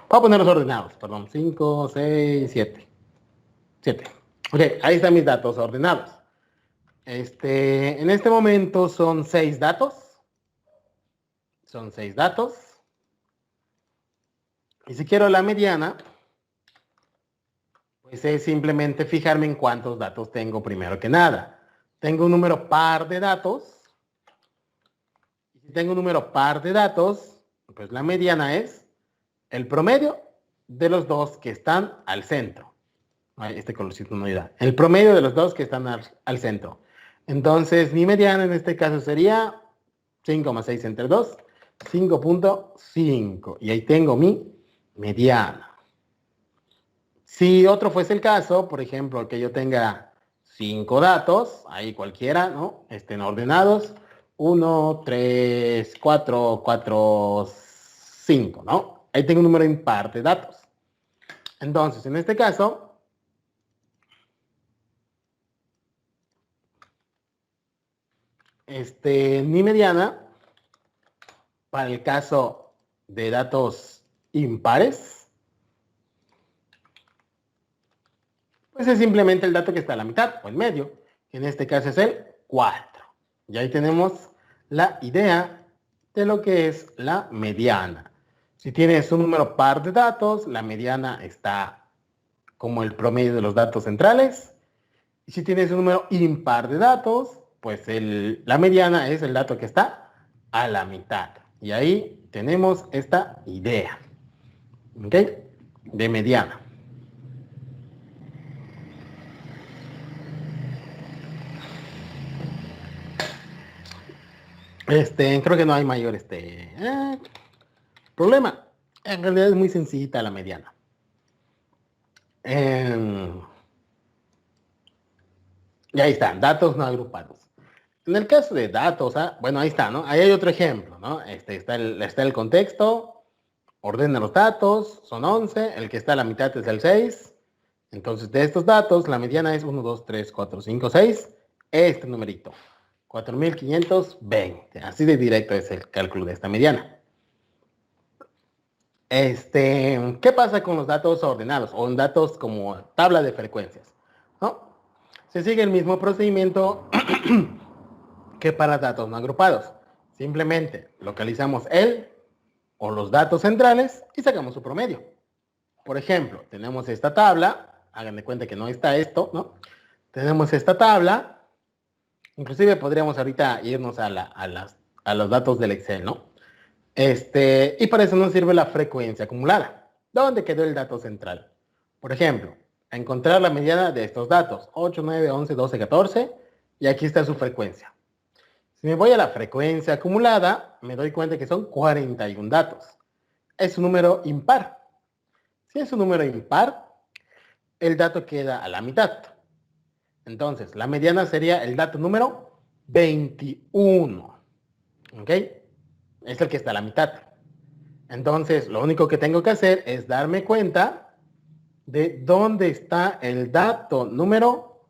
a ponerlos ordenados, perdón. 5, 6, 7. 7. Ok, ahí están mis datos ordenados. En este momento son 6 datos. Son 6 datos. Y si quiero la mediana, pues es simplemente fijarme en cuántos datos tengo primero que nada. Tengo un número par de datos. Y si tengo un número par de datos, pues la mediana es el promedio de los dos que están al centro. Este colorcito no ayuda. El promedio de los dos que están al centro. Entonces, mi mediana en este caso sería 5,6 entre 2, 5.5. Y ahí tengo mi mediana. Si otro fuese el caso, por ejemplo, que yo tenga 5 datos, ahí cualquiera, ¿no? Estén ordenados. 1, 3, 4, 4, 5, ¿no? Ahí tengo un número impar de datos. Entonces, en este caso, mi mediana, para el caso de datos impares, pues es simplemente el dato que está a la mitad o en medio, que en este caso es el 4. Y ahí tenemos la idea de lo que es la mediana. Si tienes un número par de datos, la mediana está como el promedio de los datos centrales. Y si tienes un número impar de datos, pues la mediana es el dato que está a la mitad. Y ahí tenemos esta idea, ¿ok? De mediana. Creo que no hay mayor problema. En realidad es muy sencillita la mediana. Y ahí están, datos no agrupados. En el caso de datos, bueno, ahí está, ¿no? Ahí hay otro ejemplo, ¿no? Está el contexto, ordena los datos, son 11, el que está a la mitad es el 6. Entonces, de estos datos, la mediana es 1, 2, 3, 4, 5, 6. Este numerito, 4520. Así de directo es el cálculo de esta mediana. ¿Qué pasa con los datos ordenados o en datos como tabla de frecuencias? ¿No? Se sigue el mismo procedimiento que para datos no agrupados. Simplemente localizamos el o los datos centrales y sacamos su promedio. Por ejemplo, tenemos esta tabla, hagan de cuenta que no está esto, ¿no? Tenemos esta tabla, inclusive podríamos ahorita irnos a los datos del Excel, ¿no? Y para eso nos sirve la frecuencia acumulada. ¿Dónde quedó el dato central? Por ejemplo, encontrar la mediana de estos datos, 8, 9, 11, 12, 14, y aquí está su frecuencia. Si me voy a la frecuencia acumulada, me doy cuenta que son 41 datos. Es un número impar. Si es un número impar, el dato queda a la mitad. Entonces, la mediana sería el dato número 21. ¿Ok? Es el que está a la mitad. Entonces, lo único que tengo que hacer es darme cuenta de dónde está el dato número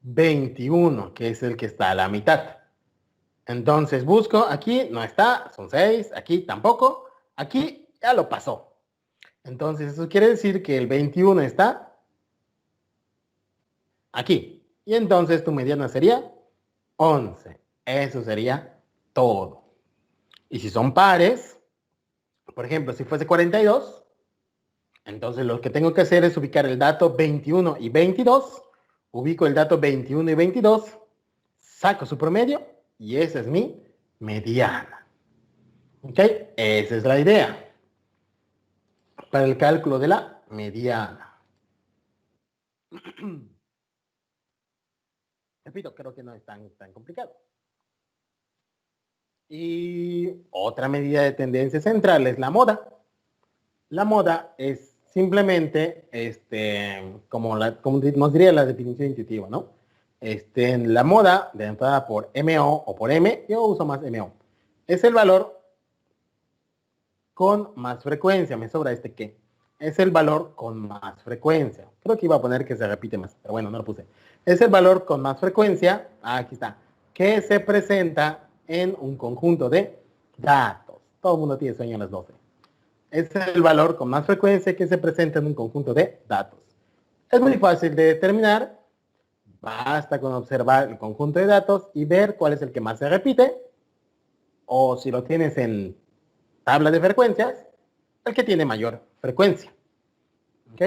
21, que es el que está a la mitad. Entonces busco, aquí no está, son 6, aquí tampoco, aquí ya lo pasó. Entonces eso quiere decir que el 21 está aquí. Y entonces tu mediana sería 11. Eso sería todo. Y si son pares, por ejemplo, si fuese 42, entonces lo que tengo que hacer es ubicar el dato 21 y 22. Ubico el dato 21 y 22, saco su promedio y esa es mi mediana. ¿Ok? Esa es la idea para el cálculo de la mediana. Repito, creo que no es tan complicado. Y otra medida de tendencia central es la moda. La moda es simplemente, como nos diría la definición intuitiva, ¿no? La moda, denota por MO o por M, yo uso más MO, es el valor con más frecuencia. Me sobra este que. Es el valor con más frecuencia. Creo que iba a poner que se repite más, pero bueno, no lo puse. Es el valor con más frecuencia, aquí está, que se presenta en un conjunto de datos. Todo el mundo tiene sueño a las 12. Es el valor con más frecuencia que se presenta en un conjunto de datos. Es muy fácil de determinar. Basta con observar el conjunto de datos y ver cuál es el que más se repite. O si lo tienes en tabla de frecuencias, el que tiene mayor frecuencia. ¿Ok?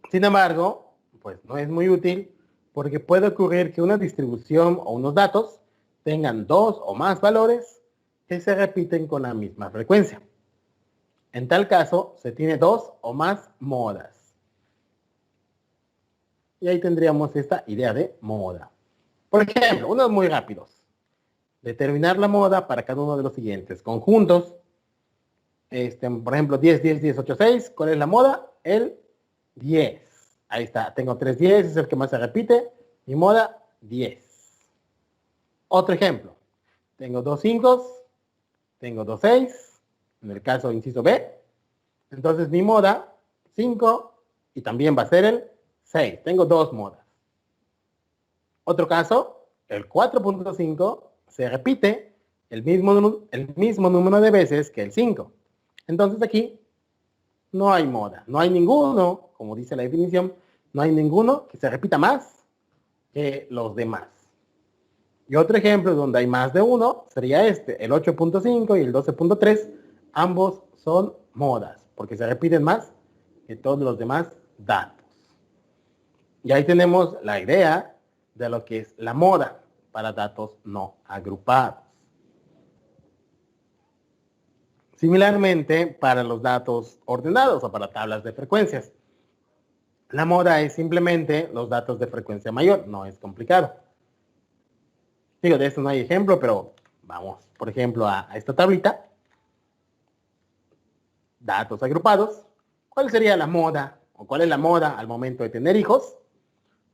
Sin embargo, pues no es muy útil porque puede ocurrir que una distribución o unos datos tengan dos o más valores que se repiten con la misma frecuencia. En tal caso, se tiene dos o más modas. Y ahí tendríamos esta idea de moda. Por ejemplo, unos muy rápidos. Determinar la moda para cada uno de los siguientes conjuntos. Por ejemplo, 10, 10, 10, 8, 6. ¿Cuál es la moda? El 10. Ahí está. Tengo 3 10, es el que más se repite. Mi moda, 10. Otro ejemplo. Tengo 2 5, tengo 2 6. En el caso inciso B. Entonces mi moda, 5. Y también va a ser el 6. Tengo dos modas. Otro caso, el 4.5 se repite el mismo número de veces que el 5. Entonces aquí no hay moda, no hay ninguno, como dice la definición, no hay ninguno que se repita más que los demás. Y otro ejemplo donde hay más de uno sería el 8.5 y el 12.3, ambos son modas, porque se repiten más que todos los demás datos. Y ahí tenemos la idea de lo que es la moda para datos no agrupados. Similarmente, para los datos ordenados o para tablas de frecuencias. La moda es simplemente los datos de frecuencia mayor, no es complicado. Digo, de esto no hay ejemplo, pero vamos, por ejemplo, a esta tablita. Datos agrupados. ¿Cuál sería la moda? ¿O cuál es la moda al momento de tener hijos?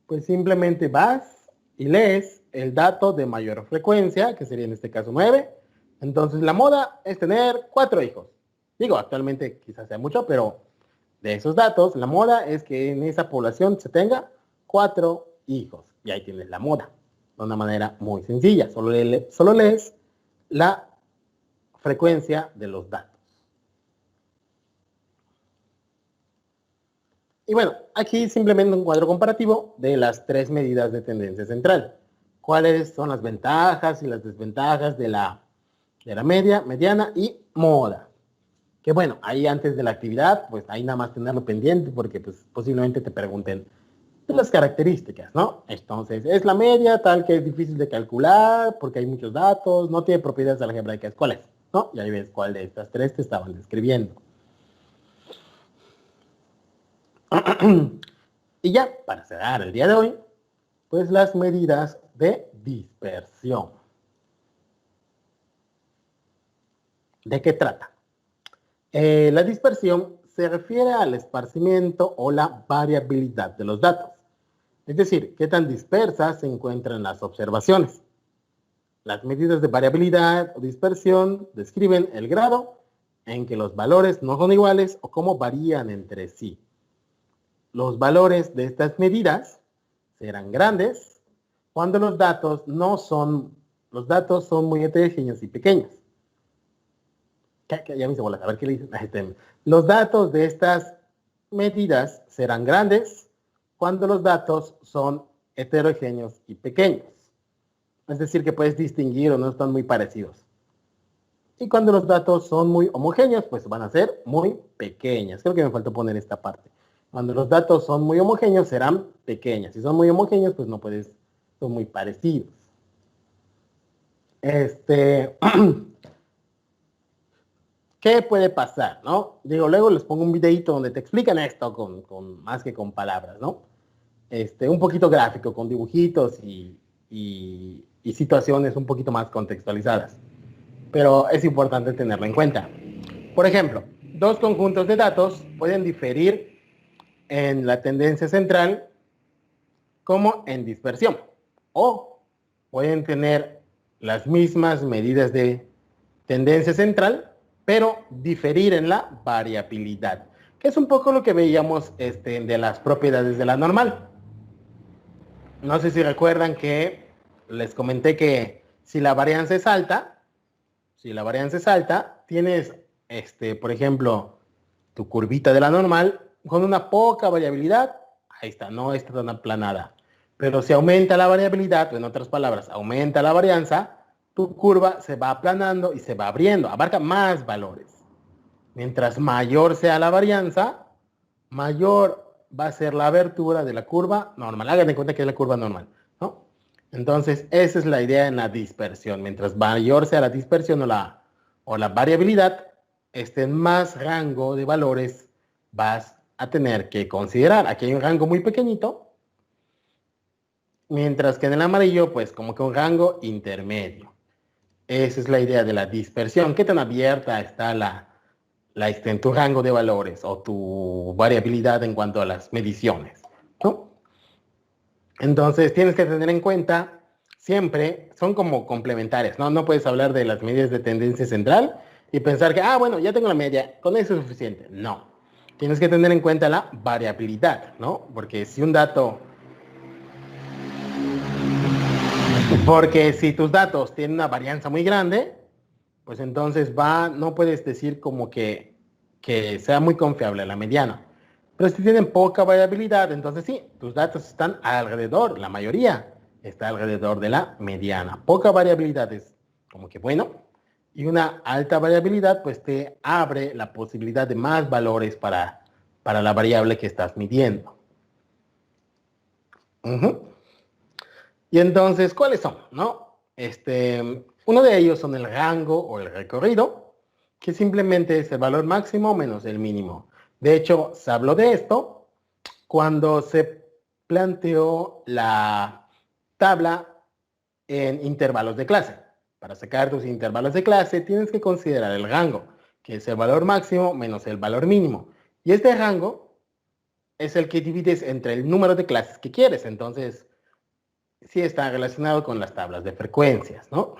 Pues simplemente vas y lees el dato de mayor frecuencia, que sería en este caso 9. Entonces la moda es tener 4 hijos. Digo, actualmente quizás sea mucho, pero de esos datos, la moda es que en esa población se tenga 4 hijos. Y ahí tienes la moda. De una manera muy sencilla. Solo lees la frecuencia de los datos. Y bueno, aquí simplemente un cuadro comparativo de las 3 medidas de tendencia central. ¿Cuáles son las ventajas y las desventajas de la media, mediana y moda? Que bueno, ahí antes de la actividad, pues ahí nada más tenerlo pendiente porque pues posiblemente te pregunten las características, ¿no? Entonces, es la media tal que es difícil de calcular porque hay muchos datos, no tiene propiedades algebraicas. ¿Cuál es? ¿No? Y ahí ves cuál de estas 3 te estaban describiendo. Y ya, para cerrar el día de hoy, pues las medidas de dispersión. ¿De qué trata? La dispersión se refiere al esparcimiento o la variabilidad de los datos. Es decir, qué tan dispersas se encuentran las observaciones. Las medidas de variabilidad o dispersión describen el grado en que los valores no son iguales o cómo varían entre sí. Los valores de estas medidas serán grandes cuando los datos son muy heterogéneos y pequeños. Ya me hice bolas, a ver qué le dicen. Los datos de estas medidas serán grandes cuando los datos son heterogéneos y pequeños. Es decir, que puedes distinguir o no están muy parecidos. Y cuando los datos son muy homogéneos, pues van a ser muy pequeñas. Creo que me faltó poner esta parte. Cuando los datos son muy homogéneos, serán pequeñas. Si son muy homogéneos, pues no puedes, son muy parecidos. ¿Qué puede pasar, no? Digo, luego les pongo un videito donde te explican esto con más que con palabras, ¿no? Un poquito gráfico, con dibujitos y situaciones un poquito más contextualizadas. Pero es importante tenerlo en cuenta. Por ejemplo, 2 conjuntos de datos pueden diferir en la tendencia central como en dispersión. O pueden tener las mismas medidas de tendencia central, pero diferir en la variabilidad, que es un poco lo que veíamos de las propiedades de la normal. No sé si recuerdan que les comenté que si la varianza es alta, tienes, por ejemplo, tu curvita de la normal con una poca variabilidad, ahí está, no está tan aplanada. Pero si aumenta la variabilidad, o en otras palabras, aumenta la varianza, tu curva se va aplanando y se va abriendo, abarca más valores. Mientras mayor sea la varianza, mayor va a ser la abertura de la curva normal. Hagan de cuenta que es la curva normal, ¿no? Entonces, esa es la idea en la dispersión. Mientras mayor sea la dispersión o la variabilidad, en más rango de valores vas a tener que considerar. Aquí hay un rango muy pequeñito, mientras que en el amarillo, pues como que un rango intermedio. Esa es la idea de la dispersión. ¿Qué tan abierta está tu rango de valores o tu variabilidad en cuanto a las mediciones, ¿no? Entonces, tienes que tener en cuenta, siempre son como complementarias, ¿no? No puedes hablar de las medidas de tendencia central y pensar que, bueno, ya tengo la media, con eso es suficiente. No. Tienes que tener en cuenta la variabilidad, ¿no? Porque si si tus datos tienen una varianza muy grande, pues entonces no puedes decir como que sea muy confiable la mediana. Pero si tienen poca variabilidad, entonces sí, tus datos están alrededor, la mayoría está alrededor de la mediana. Poca variabilidad es como que bueno, Y una alta variabilidad pues te abre la posibilidad de más valores para la variable que estás midiendo. Y entonces, ¿cuáles son? ¿No? Uno de ellos son el rango o el recorrido, que simplemente es el valor máximo menos el mínimo. De hecho, se habló de esto cuando se planteó la tabla en intervalos de clase. Para sacar tus intervalos de clase tienes que considerar el rango, que es el valor máximo menos el valor mínimo. Y este rango es el que divides entre el número de clases que quieres. Entonces, sí está relacionado con las tablas de frecuencias, ¿no?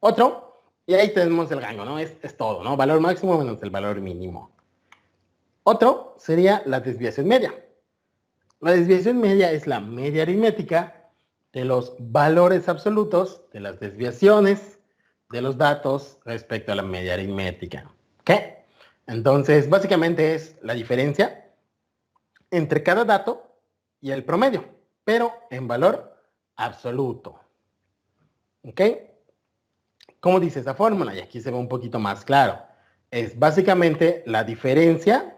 Otro, y ahí tenemos el rango, ¿no? Es todo, ¿no? Valor máximo menos el valor mínimo. Otro sería la desviación media. La desviación media es la media aritmética de los valores absolutos de las desviaciones de los datos respecto a la media aritmética. ¿Ok? Entonces, básicamente es la diferencia entre cada dato y el promedio, pero en valor absoluto. ¿Ok? ¿Cómo dice esa fórmula? Y aquí se ve un poquito más claro. Es básicamente la diferencia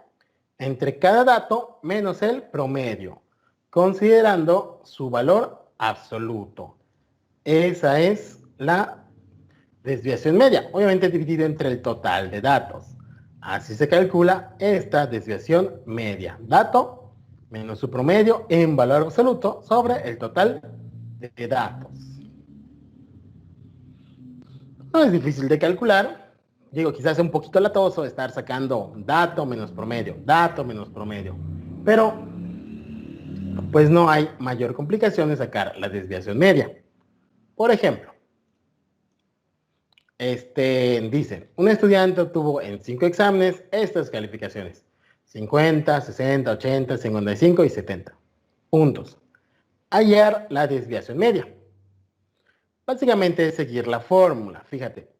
entre cada dato menos el promedio, considerando su valor absoluto. Esa es la desviación media, obviamente dividida entre el total de datos. Así se calcula esta desviación media. Dato menos su promedio en valor absoluto sobre el total de datos. No es difícil de calcular. Digo, quizás es un poquito latoso estar sacando dato menos promedio, pero pues no hay mayor complicación en sacar la desviación media. Por ejemplo, dicen, un estudiante obtuvo en 5 exámenes estas calificaciones: 50, 60, 80, 55 y 70 puntos. Hallar la desviación media. Básicamente es seguir la fórmula, fíjate.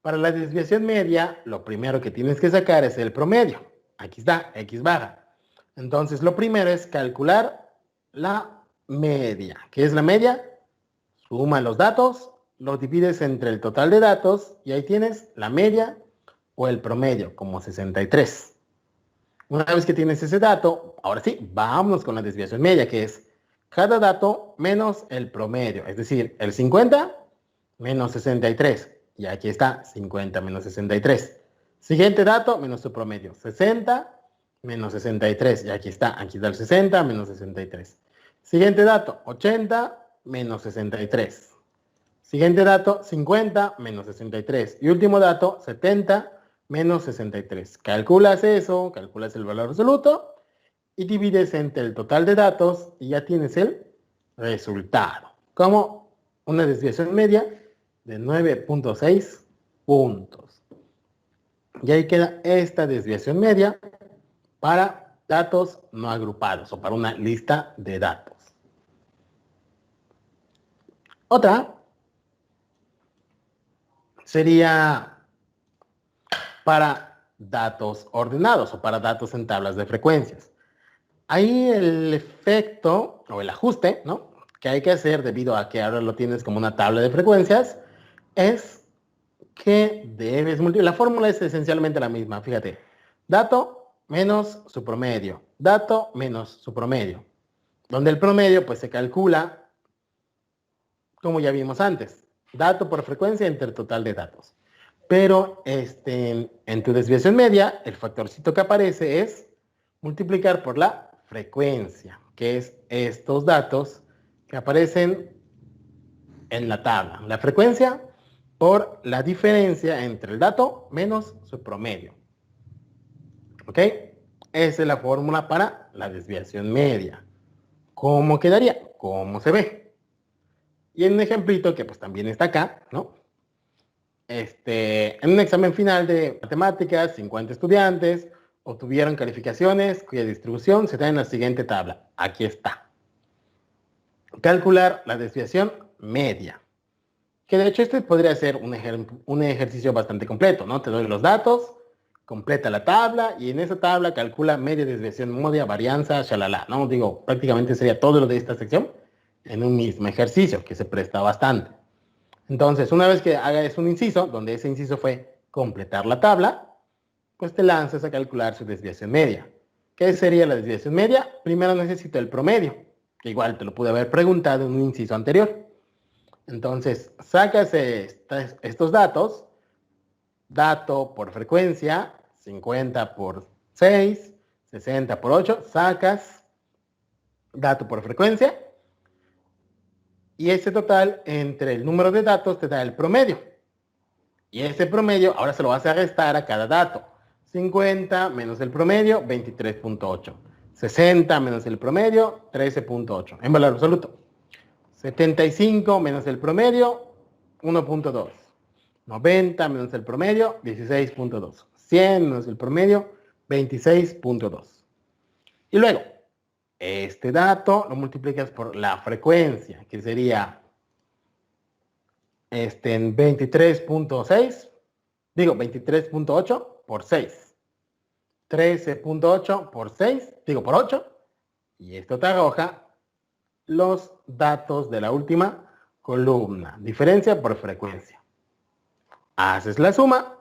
Para la desviación media, lo primero que tienes que sacar es el promedio. Aquí está, x baja. Entonces, lo primero es calcular la media. ¿Qué es la media? Suma los datos, los divides entre el total de datos y ahí tienes la media o el promedio, como 63. Una vez que tienes ese dato, ahora sí, vámonos con la desviación media, que es cada dato menos el promedio. Es decir, el 50 menos 63. Y aquí está, 50 menos 63. Siguiente dato, menos su promedio. 60 menos 63. Y aquí está el 60 menos 63. Siguiente dato, 80 menos 63. Siguiente dato, 50 menos 63. Y último dato, 70 menos 63. Calculas eso, calculas el valor absoluto y divides entre el total de datos y ya tienes el resultado. Como una desviación media de 9.6 puntos. Y ahí queda esta desviación media para datos no agrupados o para una lista de datos. Otra sería para datos ordenados o para datos en tablas de frecuencias. Ahí el efecto o el ajuste, ¿no?, que hay que hacer debido a que ahora lo tienes como una tabla de frecuencias es que debes multiplicar. La fórmula es esencialmente la misma, fíjate. Dato menos su promedio. Dato menos su promedio. Donde el promedio pues se calcula como ya vimos antes. Dato por frecuencia entre el total de datos. Pero en tu desviación media, el factorcito que aparece es multiplicar por la frecuencia, que es estos datos que aparecen en la tabla. La frecuencia por la diferencia entre el dato menos su promedio. ¿Ok? Esa es la fórmula para la desviación media. ¿Cómo quedaría? ¿Cómo se ve? Y en un ejemplito que pues también está acá, ¿no? En un examen final de matemáticas, 50 estudiantes obtuvieron calificaciones cuya distribución se da en la siguiente tabla. Aquí está. Calcular la desviación media. Que de hecho podría ser un ejercicio bastante completo, ¿no? Te doy los datos, completa la tabla y en esa tabla calcula media, desviación, media, varianza, shalala, ¿no? Digo, prácticamente sería todo lo de esta sección en un mismo ejercicio que se presta bastante. Entonces, una vez que hagas un inciso, donde ese inciso fue completar la tabla, pues te lanzas a calcular su desviación media. ¿Qué sería la desviación media? Primero necesito el promedio, que igual te lo pude haber preguntado en un inciso anterior. Entonces, sacas estos datos, dato por frecuencia, 50 por 6, 60 por 8, sacas dato por frecuencia, y ese total entre el número de datos te da el promedio. Y ese promedio ahora se lo vas a restar a cada dato. 50 menos el promedio, 23.8. 60 menos el promedio, 13.8. En valor absoluto. 75 menos el promedio, 1.2. 90 menos el promedio, 16.2. 100 menos el promedio, 26.2. Y luego, este dato lo multiplicas por la frecuencia, que sería en 23.6, digo 23.8 por 6. 13.8 por 6, digo por 8. Y esto te arroja los datos de la última columna. Diferencia por frecuencia. Haces la suma.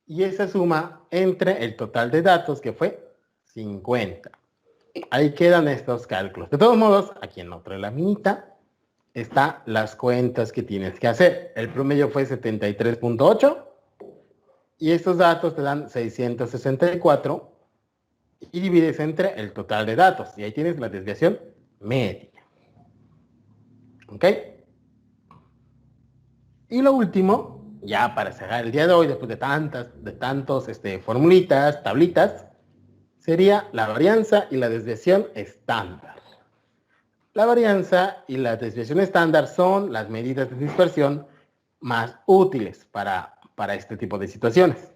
Y esa suma entre el total de datos, que fue 50. Ahí quedan estos cálculos. De todos modos, aquí en otra laminita están las cuentas que tienes que hacer. El promedio fue 73.8 y estos datos te dan 664 y divides entre el total de datos. Y ahí tienes la desviación media. ¿Ok? Y lo último, ya para cerrar el día de hoy, después de tantos formulitas, tablitas, sería la varianza y la desviación estándar. La varianza y la desviación estándar son las medidas de dispersión más útiles para este tipo de situaciones.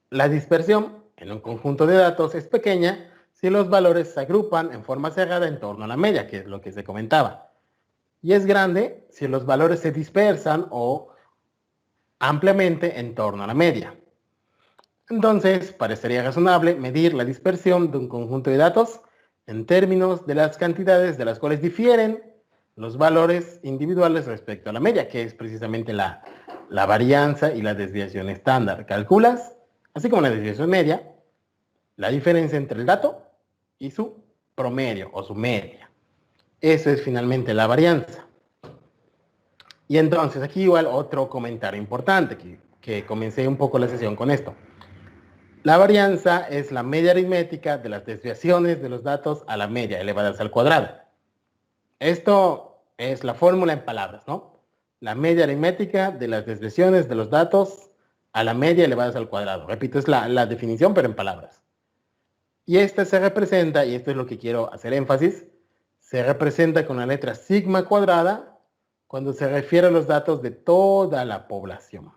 La dispersión en un conjunto de datos es pequeña si los valores se agrupan en forma cerrada en torno a la media, que es lo que se comentaba. Y es grande si los valores se dispersan o ampliamente en torno a la media. Entonces, parecería razonable medir la dispersión de un conjunto de datos en términos de las cantidades de las cuales difieren los valores individuales respecto a la media, que es precisamente la varianza y la desviación estándar. Calculas, así como la desviación media, la diferencia entre el dato y su promedio o su media. Eso es finalmente la varianza. Y entonces, aquí igual otro comentario importante, que comencé un poco la sesión con esto. La varianza es la media aritmética de las desviaciones de los datos a la media elevadas al cuadrado. Esto es la fórmula en palabras, ¿no? La media aritmética de las desviaciones de los datos a la media elevadas al cuadrado. Repito, es la definición, pero en palabras. Y esta se representa, y esto es lo que quiero hacer énfasis, se representa con la letra sigma cuadrada cuando se refiere a los datos de toda la población.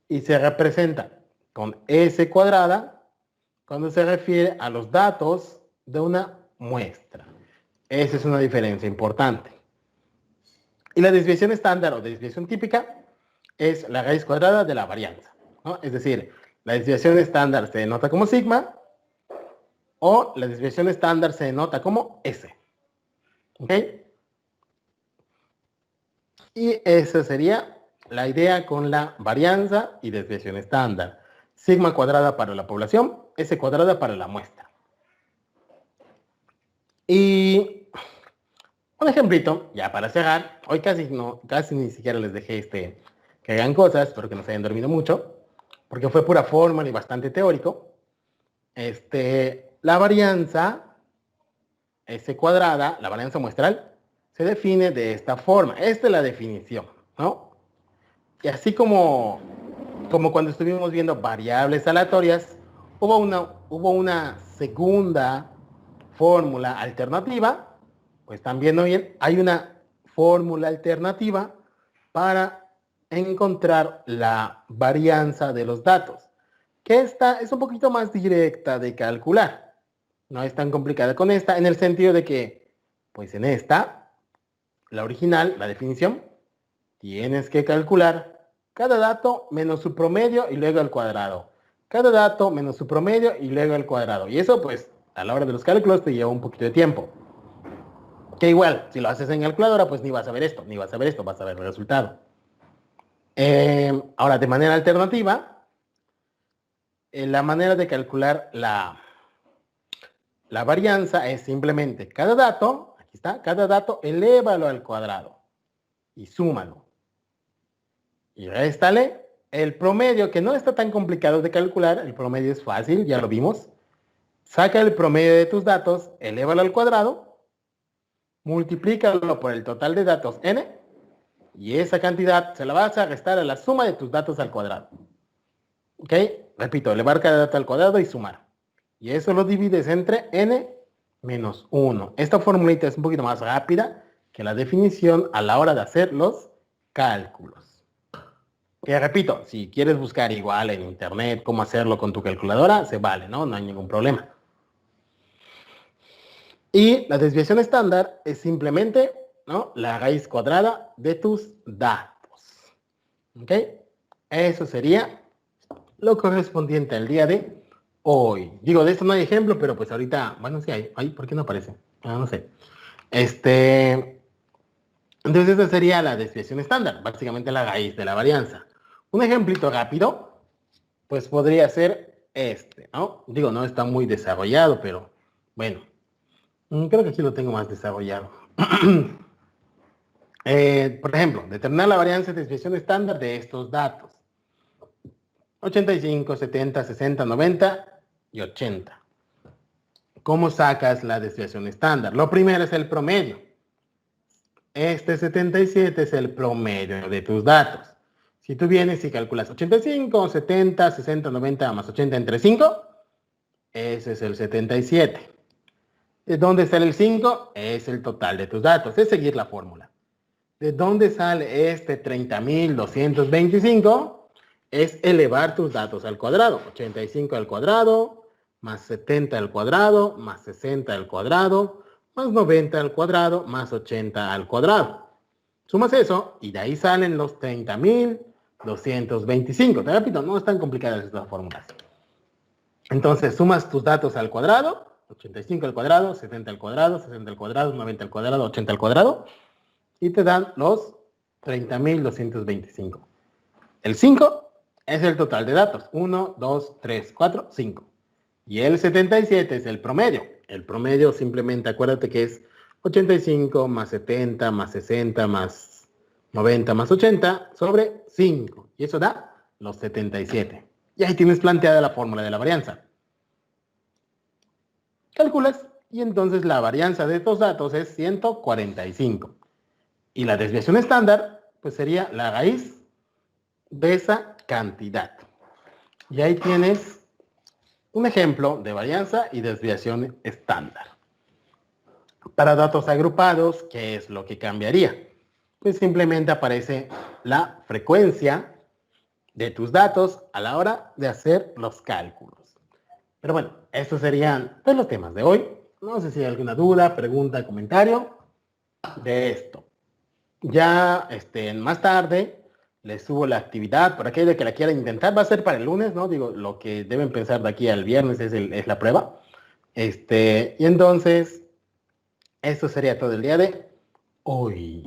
Y se representa con S cuadrada cuando se refiere a los datos de una muestra. Esa es una diferencia importante. Y la desviación estándar o desviación típica es la raíz cuadrada de la varianza, ¿no? Es decir, la desviación estándar se denota como sigma o la desviación estándar se denota como S. ¿Ok? Y esa sería la idea con la varianza y desviación estándar. Sigma cuadrada para la población, S cuadrada para la muestra. Y un ejemplito, ya para cerrar, hoy casi ni siquiera les dejé que hagan cosas, espero que no se hayan dormido mucho, porque fue pura fórmula y bastante teórico. La varianza S cuadrada, la varianza muestral, se define de esta forma. Esta es la definición, ¿no? Y así como cuando estuvimos viendo variables aleatorias, hubo una segunda fórmula alternativa, pues también hoy hay una fórmula alternativa para encontrar la varianza de los datos, que esta es un poquito más directa de calcular. No es tan complicada con esta, en el sentido de que, pues en esta, la original, la definición, tienes que calcular cada dato menos su promedio y luego al cuadrado. Cada dato menos su promedio y luego al cuadrado. Y eso, pues, a la hora de los cálculos te lleva un poquito de tiempo. Que igual, si lo haces en calculadora, pues ni vas a ver esto, ni vas a ver esto, vas a ver el resultado. Ahora, de manera alternativa, la manera de calcular la varianza es simplemente cada dato, aquí está, cada dato, elévalo al cuadrado y súmalo. Y réstale el promedio, que no está tan complicado de calcular, el promedio es fácil, ya lo vimos. Saca el promedio de tus datos, elévalo al cuadrado, multiplícalo por el total de datos n, y esa cantidad se la vas a restar a la suma de tus datos al cuadrado. ¿Ok? Repito, elevar cada dato al cuadrado y sumar. Y eso lo divides entre n menos 1. Esta formulita es un poquito más rápida que la definición a la hora de hacer los cálculos. Que repito, si quieres buscar igual en internet cómo hacerlo con tu calculadora, se vale, ¿no? No hay ningún problema. Y la desviación estándar es simplemente, ¿no?, la raíz cuadrada de tus datos. ¿Ok? Eso sería lo correspondiente al día de hoy. Digo, de esto no hay ejemplo, pero pues ahorita, bueno, sí hay. Ay, ¿por qué no aparece? No sé. Entonces esa sería la desviación estándar, básicamente la raíz de la varianza. Un ejemplito rápido, pues podría ser este, ¿no? Digo, no está muy desarrollado, pero bueno, creo que aquí lo tengo más desarrollado. Por ejemplo, determinar la varianza de desviación estándar de estos datos. 85, 70, 60, 90 y 80. ¿Cómo sacas la desviación estándar? Lo primero es el promedio. Este 77 es el promedio de tus datos. Si tú vienes y calculas 85, 70, 60, 90 más 80 entre 5, ese es el 77. ¿De dónde sale el 5? Es el total de tus datos. Es seguir la fórmula. ¿De dónde sale este 30.225? Es elevar tus datos al cuadrado. 85 al cuadrado, más 70 al cuadrado, más 60 al cuadrado, más 90 al cuadrado, más 80 al cuadrado. Sumas eso y de ahí salen los 30.225. Te repito, no están complicadas estas fórmulas. Entonces sumas tus datos al cuadrado, 85 al cuadrado, 70 al cuadrado, 60 al cuadrado, 90 al cuadrado, 80 al cuadrado, y te dan los 30.225. El 5 es el total de datos. 1, 2, 3, 4, 5. Y el 77 es el promedio. El promedio simplemente acuérdate que es 85 más 70 más 60 más 90 más 80 sobre 5. Y eso da los 77. Y ahí tienes planteada la fórmula de la varianza. Calculas y entonces la varianza de estos datos es 145. Y la desviación estándar pues sería la raíz de esa cantidad. Y ahí tienes un ejemplo de varianza y desviación estándar. Para datos agrupados, ¿qué es lo que cambiaría? Pues simplemente aparece la frecuencia de tus datos a la hora de hacer los cálculos. Pero bueno, estos serían pues, los temas de hoy. No sé si hay alguna duda, pregunta, comentario de esto. Ya más tarde les subo la actividad, por aquello que la quieran intentar, va a ser para el lunes, ¿no? Digo, lo que deben pensar de aquí al viernes es la prueba. Y entonces, esto sería todo el día de hoy.